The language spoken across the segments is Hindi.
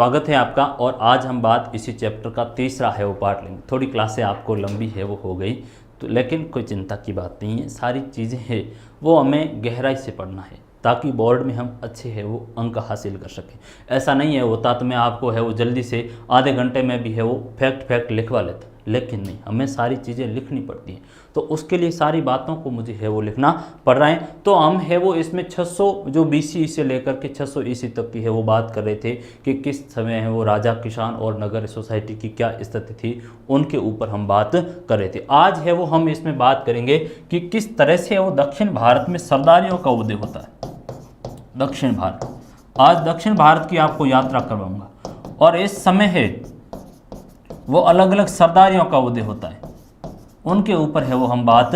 स्वागत है आपका। और आज हम बात इसी चैप्टर का तीसरा है वो पार्ट लेंगे। थोड़ी क्लासें आपको लंबी है वो हो गई तो, लेकिन कोई चिंता की बात नहीं है। सारी चीज़ें हैं वो हमें गहराई से पढ़ना है ताकि बोर्ड में हम अच्छे है वो अंक हासिल कर सकें। ऐसा नहीं है होता तो मैं आपको है वो जल्दी से आधे घंटे में भी है वो फैक्ट लिखवा लेता, लेकिन नहीं, हमें सारी चीज़ें लिखनी पड़ती हैं। तो उसके लिए सारी बातों को मुझे है वो लिखना पड़ रहा है। तो हम है वो इसमें 600 जो BC से लेकर के 600 ईस्वी तक की है वो बात कर रहे थे कि किस समय है वो राजा, किसान और नगर सोसाइटी की क्या स्थिति थी, उनके ऊपर हम बात कर रहे थे। आज है वो हम इसमें बात करेंगे कि किस तरह से वो दक्षिण भारत में सरदारियों का उदय होता है। दक्षिण भारत, आज दक्षिण भारत की आपको यात्रा करवाऊंगा और इस समय है वो अलग अलग सरदारियों का उदय होता है, उनके ऊपर है वो हम बात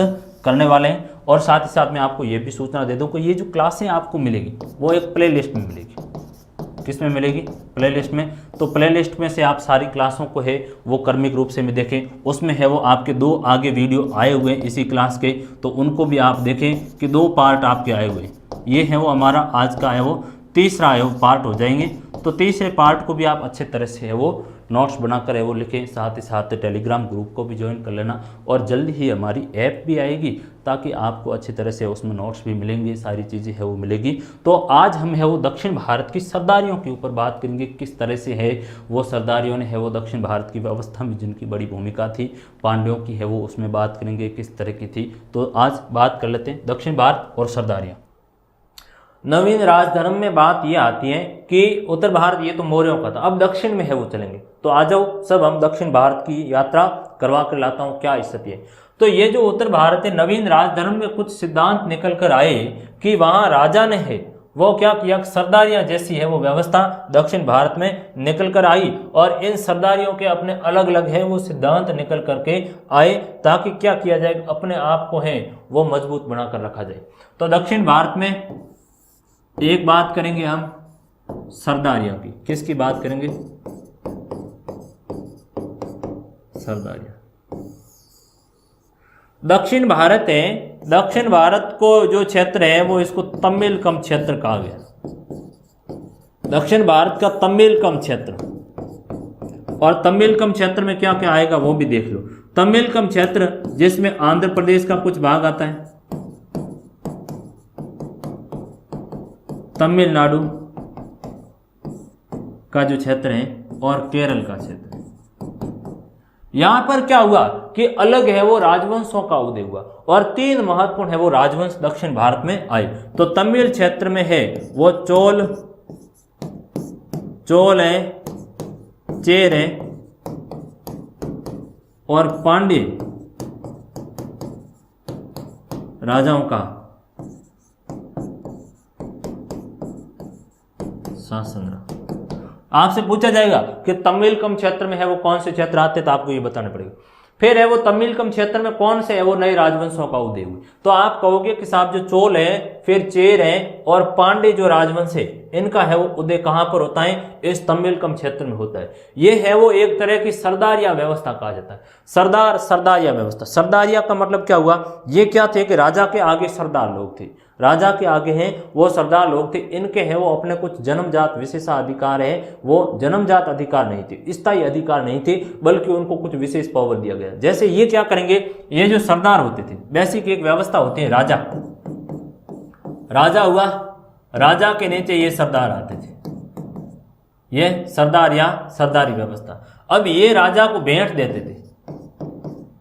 करने वाले हैं। और साथ ही साथ मैं आपको ये भी सूचना दे दूं कि ये जो क्लासें आपको मिलेगी वो एक प्ले लिस्ट में मिलेगी। किस में मिलेगी? प्ले लिस्ट में। तो प्ले लिस्ट में से आप सारी क्लासों को है वो क्रमिक रूप से में देखें। उसमें है वो आपके 2 आगे वीडियो आए हुए हैं इसी क्लास के, तो उनको भी आप देखें कि 2 पार्ट आपके आए हुए हैं। ये है वो हमारा आज का है वो तीसरा है वो पार्ट हो जाएंगे। तो तीसरे पार्ट को भी आप अच्छे तरह से है वो नोट्स बनाकर है वो लिखें। साथ ही साथ टेलीग्राम ग्रुप को भी ज्वाइन कर लेना और जल्दी ही हमारी ऐप भी आएगी ताकि आपको अच्छी तरह से उसमें नोट्स भी मिलेंगे, सारी चीज़ें है वो मिलेगी। तो आज हम है वो दक्षिण भारत की सरदारियों के ऊपर बात करेंगे, किस तरह से है वो सरदारियों ने है वो दक्षिण भारत की व्यवस्था में जिनकी बड़ी भूमिका थी, पांड्यों की है वो उसमें बात करेंगे किस तरह की थी। तो आज बात कर लेते हैं दक्षिण भारत और सरदारियाँ। नवीन राजधर्म में बात ये आती है कि उत्तर भारत ये तो मौर्यों का था, अब दक्षिण में है वो चलेंगे। तो आ जाओ सब हम दक्षिण भारत की यात्रा करवा कर लाता हूँ क्या स्थिति है। तो ये जो उत्तर भारत है, नवीन राजधर्म में कुछ सिद्धांत निकल कर आए कि वहां राजा ने है वो क्या किया, सरदारियां जैसी है वो व्यवस्था दक्षिण भारत में निकल कर आई और इन सरदारियों के अपने अलग अलग है वो सिद्धांत निकल करके आए ताकि क्या किया जाए, अपने आप को है वो मजबूत बनाकर रखा जाए। तो दक्षिण भारत में एक बात करेंगे हम सरदारियों की। किसकी बात करेंगे? सरदारियां। दक्षिण भारत है, दक्षिण भारत को जो क्षेत्र है वो इसको तमिलकम क्षेत्र कहा गया। दक्षिण भारत का तमिलकम क्षेत्र, और तमिलकम क्षेत्र में क्या क्या आएगा वो भी देख लो। तमिलकम क्षेत्र जिसमें आंध्र प्रदेश का कुछ भाग आता है, तमिलनाडु का जो क्षेत्र है और केरल का क्षेत्र है। यहां पर क्या हुआ कि अलग है वो राजवंशों का उदय हुआ और 3 महत्वपूर्ण है वो राजवंश दक्षिण भारत में आए। तो तमिल क्षेत्र में है वो चोल है, चेर है और पांड्य राजाओं का शासन रहा। आपसे पूछा जाएगा कि तमिलकम क्षेत्र में है वो कौन से क्षेत्र आते, तो आपको ये बताना पड़ेगा। फिर है वो तमिलकम क्षेत्र में कौन से है वो नए राजवंशों का उदय हुए, तो आप कहोगे कि साहब जो चोल है, फिर चेर है और पांड्य जो राजवंश है, इनका है वो उदय कहां पर होता है? इस तमिलकम क्षेत्र में होता है। ये है वो एक तरह की सरदारिया व्यवस्था कहा जाता है। सरदारिया व्यवस्था। सरदारिया का मतलब क्या हुआ? ये क्या थे कि राजा के आगे सरदार लोग थे, राजा के आगे हैं वो सरदार लोग थे। इनके हैं वो अपने कुछ जन्मजात विशेषाधिकार है, वो जन्मजात अधिकार नहीं थे, स्थायी अधिकार नहीं थे, बल्कि उनको कुछ विशेष पावर दिया गया। जैसे ये क्या करेंगे, ये जो सरदार होते थे, बेसिक एक व्यवस्था होती है राजा। राजा हुआ, राजा के नीचे ये सरदार आते थे, ये सरदार या सरदारी व्यवस्था। अब ये राजा को भेंट देते थे,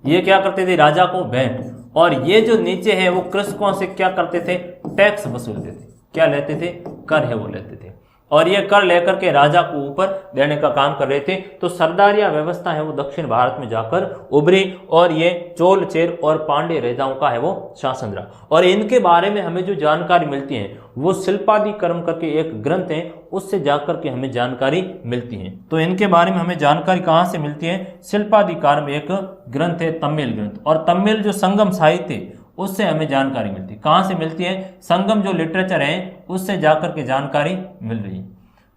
ये क्या करते थे? राजा को भेंट। और ये जो नीचे है वो कृषकों से क्या करते थे? टैक्स वसूलते थे। क्या लेते थे? कर है वो लेते थे, और ये कर लेकर के राजा को ऊपर देने का काम कर रहे थे। तो सरदारिया व्यवस्था है वो दक्षिण भारत में जाकर उभरी और ये चोल, चेर और पांड्य राजाओं का है वो शासन रहा। और इनके बारे में हमें जो जानकारी मिलती है वो शिल्पादि कर्म करके एक ग्रंथ है, उससे जाकर के हमें जानकारी मिलती है। तो इनके बारे में हमें जानकारी कहाँ से मिलती है? शिल्पादि कर्म एक ग्रंथ है, तमिल ग्रंथ, और तमिल जो संगम साहित्य उससे हमें जानकारी मिलती है। कहाँ से मिलती है? संगम जो लिटरेचर है उससे जाकर के जानकारी मिल रही है।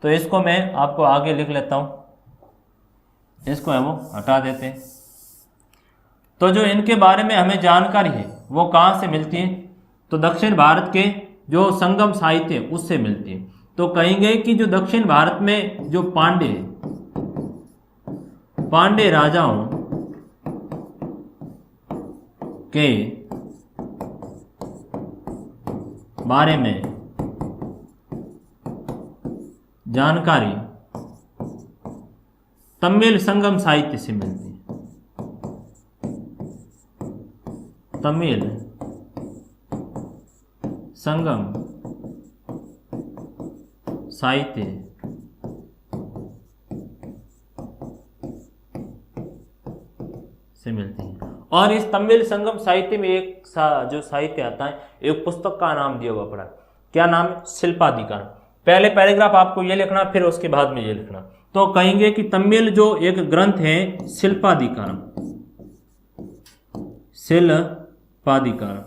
तो इसको मैं आपको आगे लिख लेता हूं, इसको है वो हटा देते हैं। तो जो इनके बारे में हमें जानकारी है वो कहाँ से मिलती है? तो दक्षिण भारत के जो संगम साहित्य उससे मिलती है। तो कहेंगे कि जो दक्षिण भारत में जो पांडे राजाओं के बारे में जानकारी तमिल संगम साहित्य से मिलती है। तमिल संगम साहित्य से मिलती है। और इस तमिल संगम साहित्य में एक जो साहित्य आता है, एक पुस्तक का नाम दिया हुआ पड़ा। क्या नाम है? शिल्पाधिकारम। पहले पैराग्राफ आपको ये लिखना, फिर उसके बाद में ये लिखना। तो कहेंगे कि तमिल जो एक ग्रंथ है शिल्पाधिकारम, शिल्पाधिकारम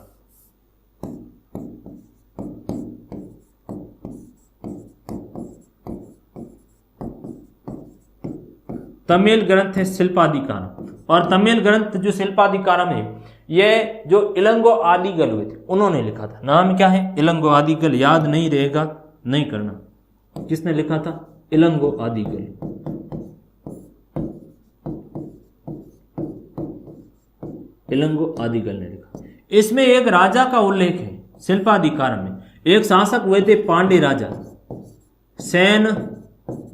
तमिल ग्रंथ है शिल्पाधिकारम। और तमिल ग्रंथ जो शिल्पाधिकारम है, ये जो इलंगो आदिगल हुए थे उन्होंने लिखा था। नाम क्या है? इलंगो आदिगल। याद नहीं रहेगा, नहीं करना। किसने लिखा था? इलंगो आदिगल। इलंगो आदिगल ने लिखा। इसमें एक राजा का उल्लेख है शिल्पाधिकारम में। एक शासक हुए थे पांडे राजा, सेन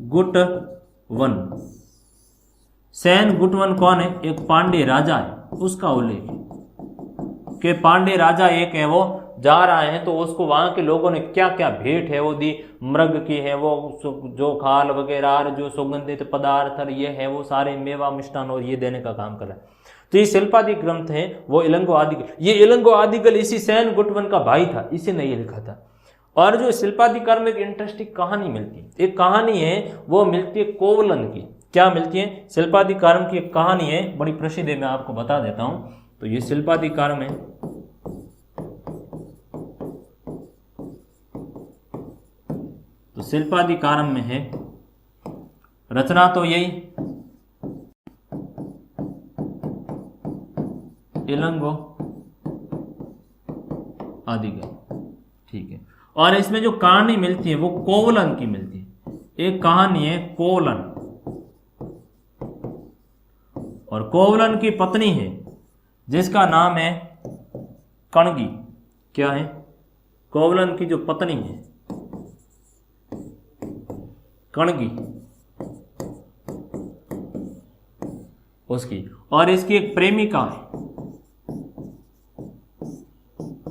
गुटवन। सेन गुटवन कौन है? एक पांडे राजा है, उसका उल्लेख है कि पांडे राजा एक है, वो जा रहे हैं तो उसको वहां के लोगों ने क्या क्या भेंट है वो दी। मृग की है वो, जो खाल वगैरह, जो सुगंधित पदार्थ और ये है वो सारे मेवा मिष्टान और ये देने का काम कर रहा है। तो ये शिल्पादि ग्रंथ है वो इलंगो आदिगल। ये इलंगो आदिगल इसी सेन गुटवन का भाई था, इसी ने ये लिखा था। और जो शिल्पाधिकारम में एक इंटरेस्टिंग कहानी मिलती है, एक कहानी है वो मिलती है कोवलन की। क्या मिलती है? शिल्पाधिकारम की एक कहानी है, बड़ी प्रसिद्ध है, मैं आपको बता देता हूं। तो ये शिल्पाधिकारम है। तो शिल्पाधिकारम में है रचना तो यही इलंगो आदिगल, ठीक है। और इसमें जो कहानी मिलती है वो कोवलन की मिलती है। एक कहानी है कोवलन, और कोवलन की पत्नी है जिसका नाम है कणगी। क्या है? कोवलन की जो पत्नी है कणगी, उसकी। और इसकी एक प्रेमिका है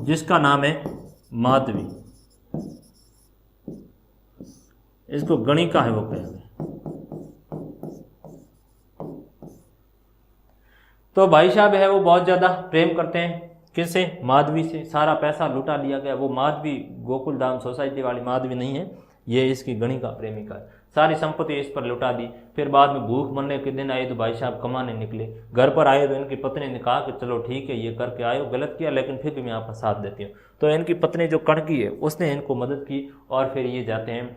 जिसका नाम है माधवी। इसको गणिका है वो कहेंगे। तो भाई साहब है वो बहुत ज्यादा प्रेम करते हैं किससे? माधवी से। सारा पैसा लुटा लिया गया। वो माधवी गोकुल धाम सोसाइटी वाली माधवी नहीं है, ये इसकी गणिका प्रेमिका है। सारी संपत्ति इस पर लुटा दी। फिर बाद में भूख मरने के दिन आए तो भाई साहब कमाने निकले। घर पर आए तो इनकी पत्नी ने कहा कि चलो ठीक है ये करके आए हो, गलत किया लेकिन फिर भी मैं आपका साथ देती हूँ। तो इनकी पत्नी जो कणगी है उसने इनको मदद की और फिर ये जाते हैं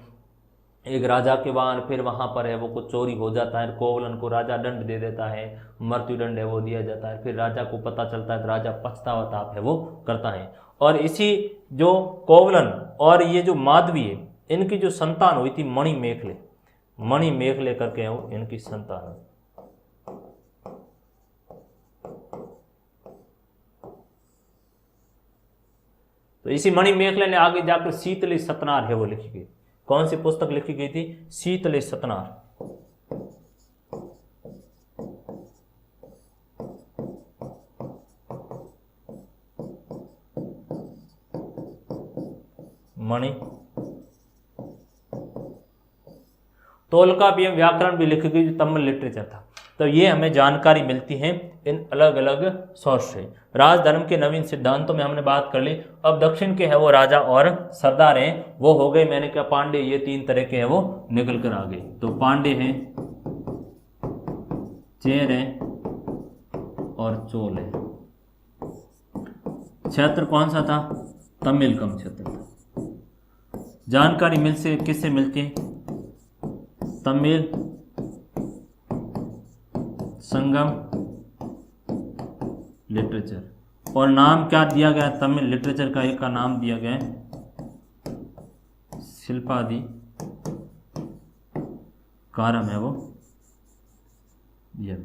एक राजा के वहां। फिर वहां पर है वो कुछ चोरी हो जाता है, कोवलन को राजा दंड दे देता है, मृत्यु दंड है वो दिया जाता है। फिर राजा को पता चलता है तो राजा पछतावा है वो करता है। और इसी जो कोवलन और ये जो माधवी है इनकी जो संतान हुई थी मणि मेखले करके वो इनकी संतान है। तो इसी मणि मेखले ने आगे जाकर शीतली सतनार है वो लिखी गई। कौन सी पुस्तक लिखी गई थी? शीतली सतनार। मणि तोलकाप्पियम व्याकरण भी लिखी गई जो तमिल लिटरेचर था। तो ये हमें जानकारी मिलती है इन अलग अलग सोर्स से। राजधर्म के नवीन सिद्धांतों में हमने बात कर ली। अब दक्षिण के है वो राजा और सरदार हैं वो हो गए, मैंने कहा पांडे, ये तीन तरह के हैं वो निकल कर आ गए। तो पांडे हैं, चेर है और चोल है। क्षेत्र कौन सा था? तमिलकम क्षेत्र था। जानकारी किससे मिलती है? तमिल संगम लिटरेचर। और नाम क्या दिया गया तमिल लिटरेचर का? एक का नाम दिया गया है शिल्पादि कारम है वो ये।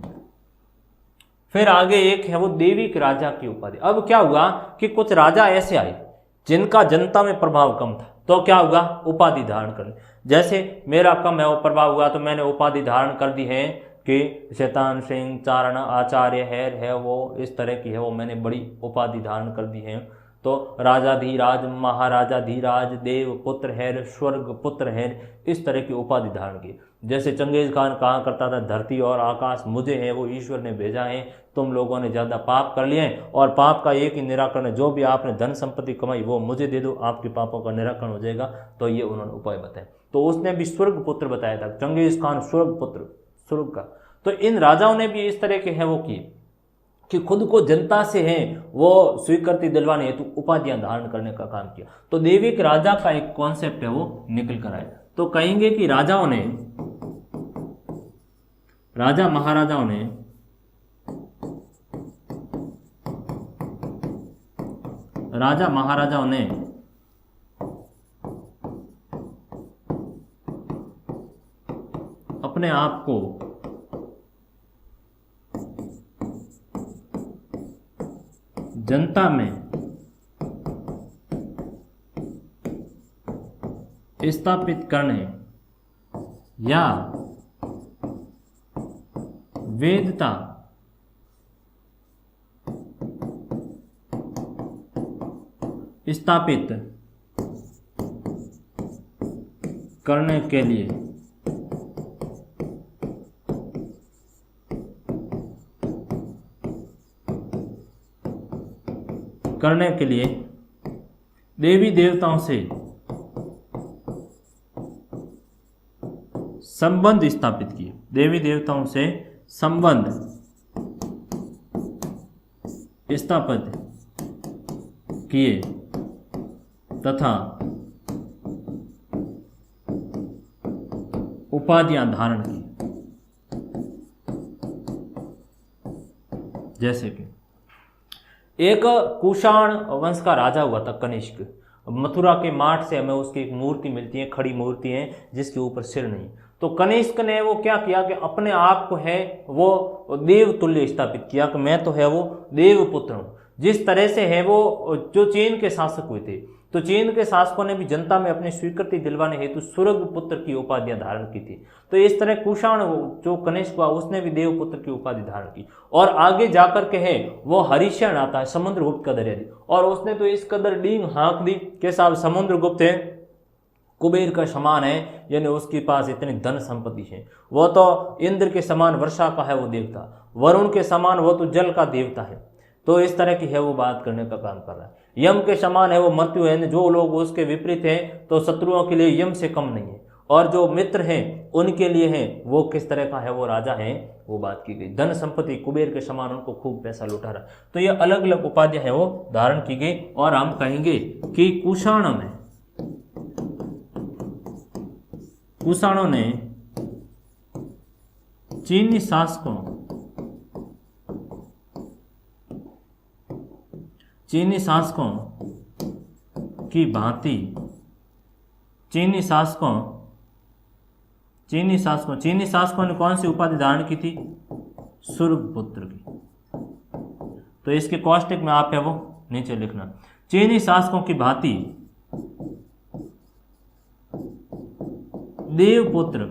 फिर आगे एक है वो देविक राजा की उपाधि। अब क्या हुआ कि कुछ राजा ऐसे आए जिनका जनता में प्रभाव कम था, तो क्या हुआ, उपाधि धारण कर ली। जैसे मेरा कम है वो प्रभाव हुआ तो मैंने उपाधि धारण कर दी है कि शैतान सिंह चारण आचार्य है वो इस तरह की है वो मैंने बड़ी उपाधि धारण कर दी है। तो राजा धीराज, महाराजा धीराज, देव पुत्र है, स्वर्ग पुत्र है, इस तरह की उपाधि धारण की। जैसे चंगेज खान कहा करता था धरती और आकाश मुझे है वो ईश्वर ने भेजा है, तुम लोगों ने ज़्यादा पाप कर लिए और पाप का एक ही निराकरण है, जो भी आपने धन संपत्ति कमाई वो मुझे दे दो, आपके पापों का निराकरण हो जाएगा। तो ये उन्होंने उपाय बताया। तो उसने भी स्वर्ग पुत्र बताया था, चंगेज खान स्वर्ग पुत्र, स्वर्ग का। तो इन राजाओं ने भी इस तरह के हैं वो किए कि खुद को जनता से है वो स्वीकृति दिलवाने हेतु उपाधियां धारण करने का काम किया। तो देविक राजा का एक कॉन्सेप्ट है वो निकल कर आया। तो कहेंगे कि राजाओं ने, राजा महाराजाओं ने अपने आप को जनता में स्थापित करने या वेदता स्थापित करने के लिए देवी देवताओं से संबंध स्थापित किए, देवी देवताओं से संबंध स्थापित किए तथा उपाधियां धारण की। जैसे कि एक कुषाण वंश का राजा हुआ था कनिष्क। मथुरा के माठ से हमें उसकी एक मूर्ति मिलती है, खड़ी मूर्ति है जिसके ऊपर सिर नहीं। तो कनिष्क ने वो क्या किया कि अपने आप को है वो देव तुल्य स्थापित किया कि मैं तो है वो देव पुत्र हूँ। जिस तरह से है वो जो चीन के शासक हुए थे, तो चीन के शासकों ने भी जनता में अपनी स्वीकृति दिलवाने हेतु स्वर्ग पुत्र की उपाधियां धारण की थी। तो इस तरह कुषाण जो कनिष्क हुआ उसने भी देवपुत्र की उपाधि धारण की। और आगे जाकर के है वो हरिशण आता है समुद्रगुप्त का दरियादी, और उसने तो इस कदर डींग हाँक दी कि साहब समुद्रगुप्त है कुबेर का समान है, यानी उसके पास इतनी धन संपत्ति है। वो तो इंद्र के समान वर्षा का है वो देवता, वरुण के समान वो तो जल का देवता है। तो इस तरह की है वो बात करने का काम कर रहा है। यम के समान है वो मृत्यु है, जो लोग उसके विपरीत हैं तो शत्रुओं के लिए यम से कम नहीं है, और जो मित्र हैं उनके लिए हैं वो किस तरह का है वो राजा है वो बात की गई। धन संपत्ति कुबेर के समान, उनको खूब पैसा लुटा रहा। तो ये अलग अलग उपाधियां है वो धारण की गई। और हम कहेंगे कि कुषाणों ने चीनी शासकों की भांति चीनी शासकों ने कौन सी उपाधि धारण की थी? स्वर्ग पुत्र की। तो इसके कॉस्टिक में आप है वो नीचे लिखना, चीनी शासकों की भांति देवपुत्र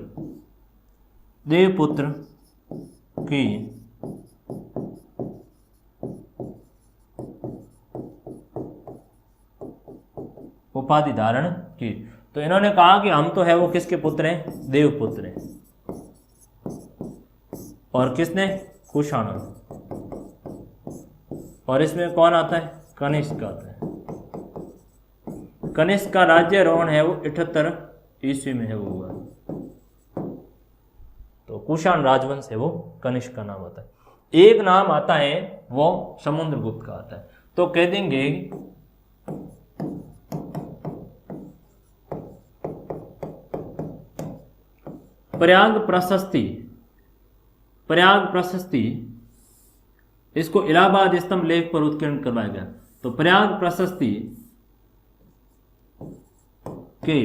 की उपाधि धारण की। तो इन्होंने कहा कि हम तो है वो किसके पुत्र हैं? देवपुत्र हैं। और किसने? कुषाण। और इसमें कौन आता है? कनिष्क आता है। कनिष्क का राज्यारोहण है वो 78 ईस्वी में है वो हुआ। तो कुषाण राजवंश है वो कनिष्क का नाम आता है। एक नाम आता है वो समुद्रगुप्त का आता है। तो कह देंगे प्रयाग प्रशस्ति इसको इलाहाबाद स्तंभ लेख पर उत्कीर्ण करवाया गया। तो प्रयाग प्रशस्ति के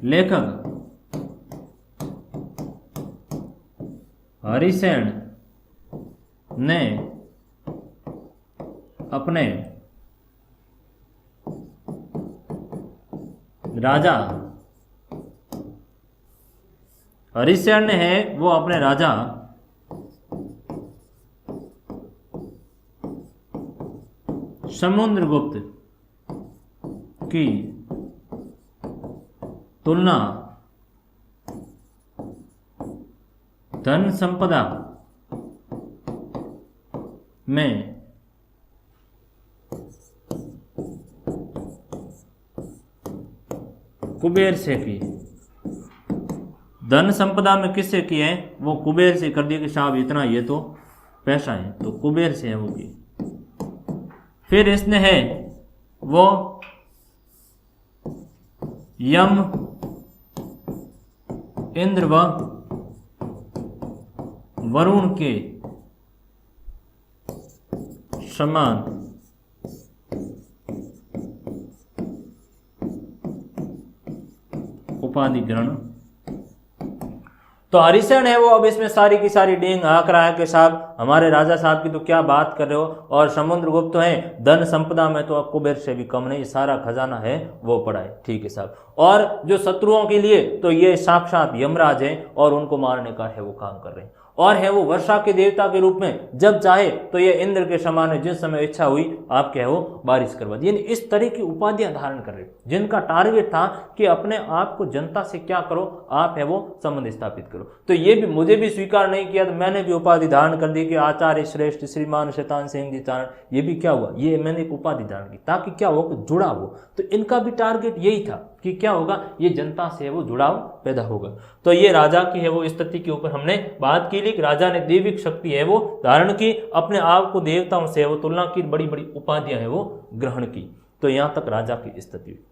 लेखक हरिसेन ने अपने राजा, हरिसेन है वो अपने राजा समुद्रगुप्त की तुलना धन संपदा में कुबेर से की। धन संपदा में किससे की है? वो कुबेर से कर दिया कि साहब इतना ये तो पैसा है, तो कुबेर से है वो की। फिर इसने है वो यम, इंद्र व वरुण के समान उपाधि ग्रहण। तो हरिसेन है वो अब इसमें सारी की सारी डींग हाँक रहा है कि साहब हमारे राजा साहब की तो क्या बात कर रहे हो, और समुद्रगुप्त तो है धन संपदा में तो कुबेर से भी कम नहीं, सारा खजाना है वो पड़ा है। ठीक है साहब। और जो शत्रुओं के लिए तो ये साक्षात यमराज है और उनको मारने का है वो काम कर रहे हैं, और है वो वर्षा के देवता के रूप में, जब चाहे तो ये इंद्र के समान है, जिस समय इच्छा हुई आपके है वो बारिश करवा दी। यानी इस तरह की उपाधियां धारण कर रहे, जिनका टारगेट था कि अपने आप को जनता से क्या करो, आप है वो संबंध स्थापित करो। तो ये भी मुझे भी स्वीकार नहीं किया तो मैंने भी उपाधि धारण कर दी कि आचार्य श्रेष्ठ श्रीमान शैतान सिंह जी चारण। ये भी क्या हुआ, ये मैंने एक उपाधि धारण की ताकि क्या हो, जुड़ा हो। तो इनका भी टारगेट यही था कि क्या होगा, ये जनता से वो जुड़ाव पैदा होगा। तो ये राजा की है वो स्थिति के ऊपर हमने बात की ली कि राजा ने दैविक शक्ति है वो धारण की, अपने आप को देवताओं से वो तुलना की, बड़ी बड़ी उपाधियां है वो ग्रहण की। तो यहां तक राजा की स्थिति।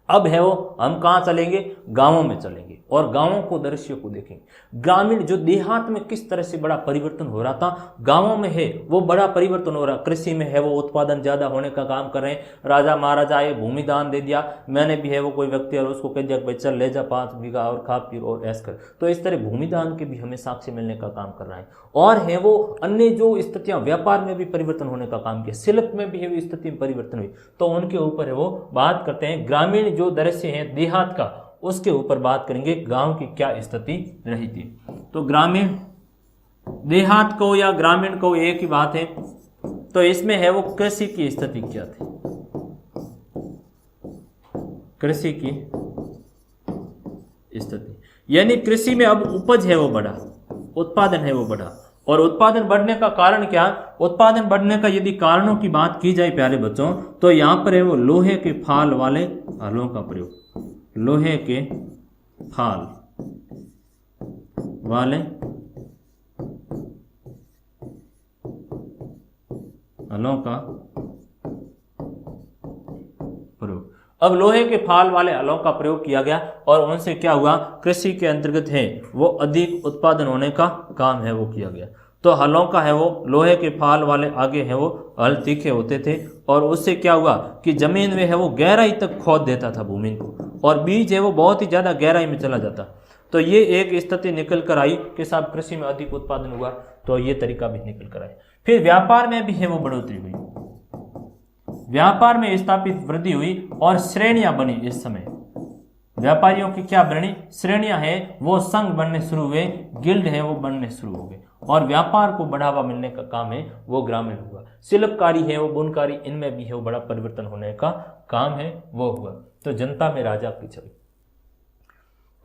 अब है वो हम कहाँ चलेंगे, गांवों में चलेंगे और गांवों को दृश्य को देखेंगे। ग्रामीण जो देहात में किस तरह से बड़ा परिवर्तन हो रहा था, गांवों में है वो बड़ा परिवर्तन हो रहा। कृषि में है वो उत्पादन ज्यादा होने का काम कर रहे हैं। राजा महाराजा आए, भूमि दान दे दिया, मैंने भी है वो कोई व्यक्ति और उसको कह दिया भाई चल ले जा 5 बीघा और खा पी और ऐश कर। तो इस तरह भूमि दान के भी हमें साक्ष्य मिलने का काम कर रहा है। और है वो अन्य जो स्थितियां, व्यापार में भी परिवर्तन होने का काम किया, शिल्प में भी है वो स्थिति में परिवर्तन हुई। तो उनके ऊपर है वो बात करते हैं। ग्रामीण जो दृश्य है देहात का, उसके ऊपर बात करेंगे गांव की क्या स्थिति रही थी। तो ग्रामीण देहात को या ग्रामीण को एक ही बात है। तो इसमें है वो कृषि की स्थिति क्या थी, कृषि की स्थिति, यानी कृषि में अब उपज है वो बढ़ा, उत्पादन है वो बढ़ा। और उत्पादन बढ़ने का कारण क्या, उत्पादन बढ़ने का यदि कारणों की बात की जाए प्यारे बच्चों, तो यहां पर है वो लोहे के फाल वाले हलों का प्रयोग, लोहे के फाल वाले हलों का प्रयोग। अब लोहे के फाल वाले हलों का प्रयोग किया गया और उनसे क्या हुआ, कृषि के अंतर्गत है वो अधिक उत्पादन होने का काम है वो किया गया। तो हलों का है वो लोहे के फाल वाले आगे है वो हल तीखे होते थे और उससे क्या हुआ कि जमीन में है वो गहराई तक खोद देता था भूमि को, और बीज है वो बहुत ही ज्यादा गहराई में चला जाता। तो ये एक स्थिति निकल कर आई कि साहब कृषि में अधिक उत्पादन हुआ, तो ये तरीका भी निकल कर आया। फिर व्यापार में भी है वो बढ़ोतरी हुई, व्यापार में स्थापित वृद्धि हुई और श्रेणियां बनी। इस समय व्यापारियों की क्या बनी, श्रेणियां हैं वो संघ बनने शुरू हुए, गिल्ड है वो बनने शुरू हो गए और व्यापार को बढ़ावा मिलने का काम है वो ग्रामीण हुआ। शिल्पकारी है वो बुनकारी, इनमें भी है वो बड़ा परिवर्तन होने का काम है वो हुआ। तो जनता में राजा की छवि।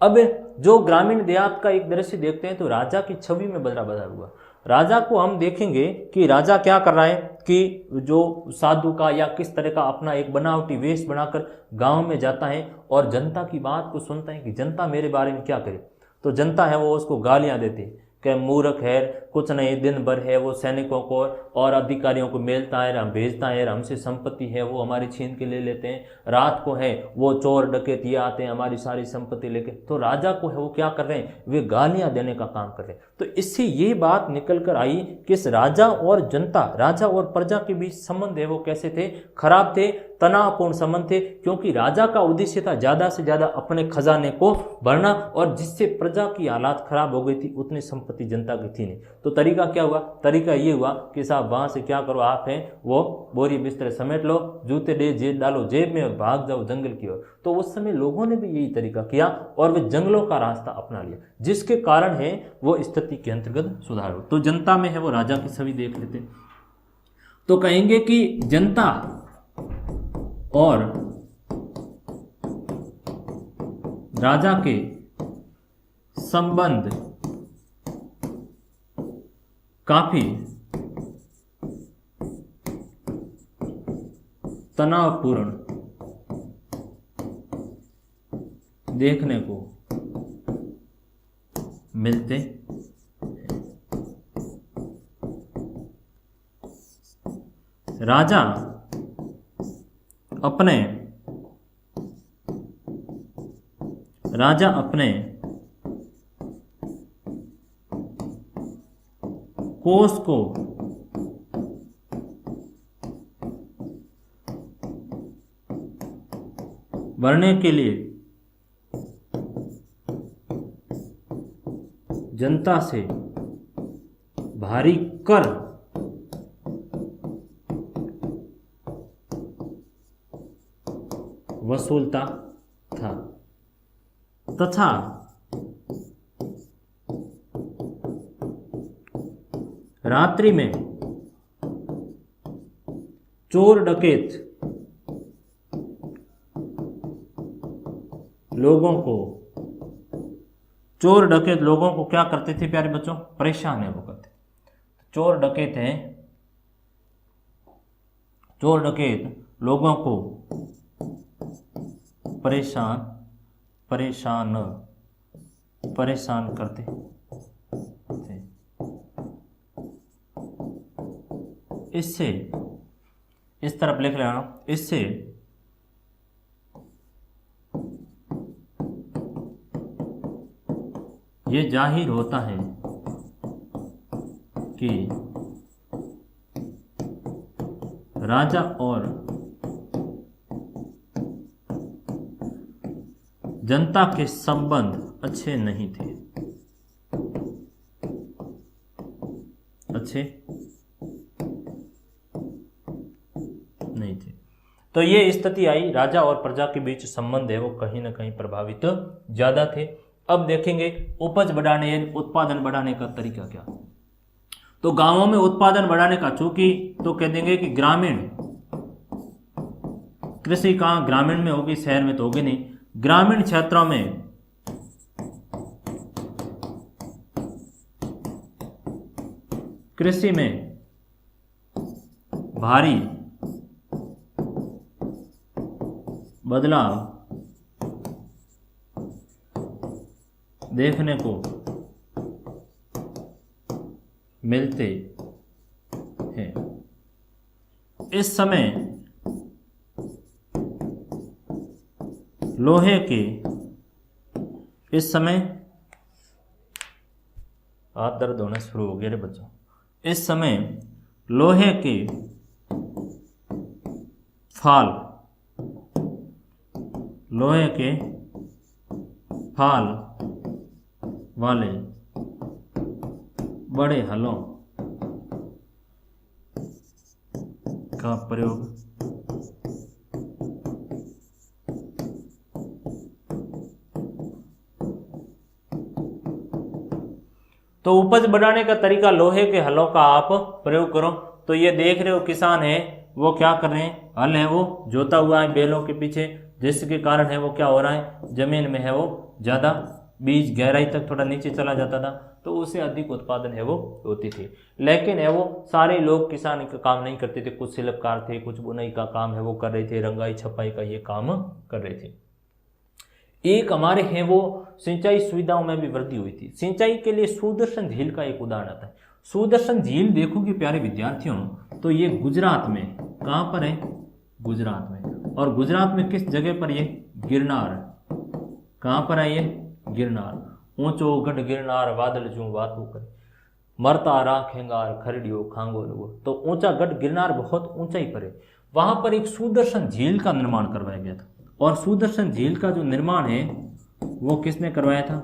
अब जो ग्रामीण देहात का एक दृश्य देखते हैं तो राजा की छवि में बदलाव हुआ। राजा को हम देखेंगे कि राजा क्या कर रहा है कि जो साधु का या किस तरह का अपना एक बनावटी वेश बनाकर गांव में जाता है और जनता की बात को सुनता है कि जनता मेरे बारे में क्या करे। तो जनता है वो उसको गालियां देती है कि मूर्ख है, कुछ नहीं, दिन भर है वो सैनिकों को और अधिकारियों को मिलता है, हम भेजता है, हमसे संपत्ति है वो हमारी छीन के ले लेते हैं, रात को है वो चोर डकैत ये आते हैं हमारी सारी संपत्ति लेके। तो राजा को है वो क्या कर रहे हैं, वे गालियां देने का काम कर रहे हैं। तो इससे ये बात निकल कर आई कि इस राजा और जनता, राजा और प्रजा के बीच संबंध है वो कैसे थे, खराब थे, तनावपूर्ण संबंध थे, क्योंकि राजा का उद्देश्य था ज्यादा से ज्यादा अपने खजाने को भरना, और जिससे प्रजा की हालात खराब हो गई थी उतनी संपत्ति जनता की थी नहीं। तो तरीका क्या हुआ, तरीका ये हुआ कि साहब वहां से क्या करो, आप हैं वो बोरी बिस्तर समेट लो, जूते डालो जेब में और भाग जाओ जंगल की ओर। तो उस समय लोगों ने भी यही तरीका किया और वे जंगलों का रास्ता अपना लिया, जिसके कारण है वो स्थिति के अंतर्गत सुधार हो। तो जनता में है वो राजा की छवि देख लेते, तो कहेंगे कि जनता और राजा के संबंध काफी तनावपूर्ण देखने को मिलते हैं। राजा अपने कोष को भरने के लिए जनता से भारी कर वसूलता था तथा रात्रि में चोर डकैत लोगों को क्या करते थे प्यारे बच्चों, परेशान है वो करते। चोर डकैत लोगों को परेशान करते थे। इससे इस तरफ लिख लेना, इससे ये जाहिर होता है कि राजा और जनता के संबंध अच्छे नहीं थे, तो ये स्थिति आई, राजा और प्रजा के बीच संबंध है वो कहीं ना कहीं प्रभावित ज्यादा थे। अब देखेंगे उपज बढ़ाने यानी उत्पादन बढ़ाने का तरीका क्या। तो गांवों में उत्पादन बढ़ाने का, चूंकि तो कह देंगे कि ग्रामीण कृषि कहाँ ग्रामीण में होगी, शहर में तो होगी नहीं। ग्रामीण क्षेत्रों में कृषि में भारी बदलाव देखने को मिलते हैं। इस समय हाथ दर्द होना शुरू हो गया रे बच्चों। इस समय लोहे के फाल वाले बड़े हलों का प्रयोग तो उपज बढ़ाने का तरीका लोहे के हलों का आप प्रयोग करो। तो ये देख रहे हो किसान है वो क्या कर रहे हैं, हल है वो जोता हुआ है बैलों के पीछे, जिसके कारण है वो क्या हो रहा है, जमीन में है वो ज़्यादा बीज गहराई तक थोड़ा नीचे चला जाता था, तो उससे अधिक उत्पादन है वो होती थी। लेकिन है वो सारे लोग किसान का काम नहीं करते थे, कुछ शिल्पकार थे, कुछ बुनाई का काम है वो कर रहे थे, रंगाई छपाई का ये काम कर रहे थे। एक हमारे हैं वो सिंचाई सुविधाओं में भी वृद्धि हुई थी। सिंचाई के लिए सुदर्शन झील का एक उदाहरण आता है। सुदर्शन झील देखोगे प्यारे विद्यार्थियों तो ये गुजरात में, कहाँ पर है, गुजरात में, और गुजरात में किस जगह पर, ये गिरनार, कहाँ पर है ये, गिरनार, ऊंचो गढ़ गिरनार बादल जू बातू करे, मरता राखेंगार खरड़ियो खांगो लगो। तो ऊंचा गढ़ गिरनार बहुत ऊंचाई पर है, वहां पर एक सुदर्शन झील का निर्माण करवाया गया था। और सुदर्शन झील का जो निर्माण है वो किसने करवाया था,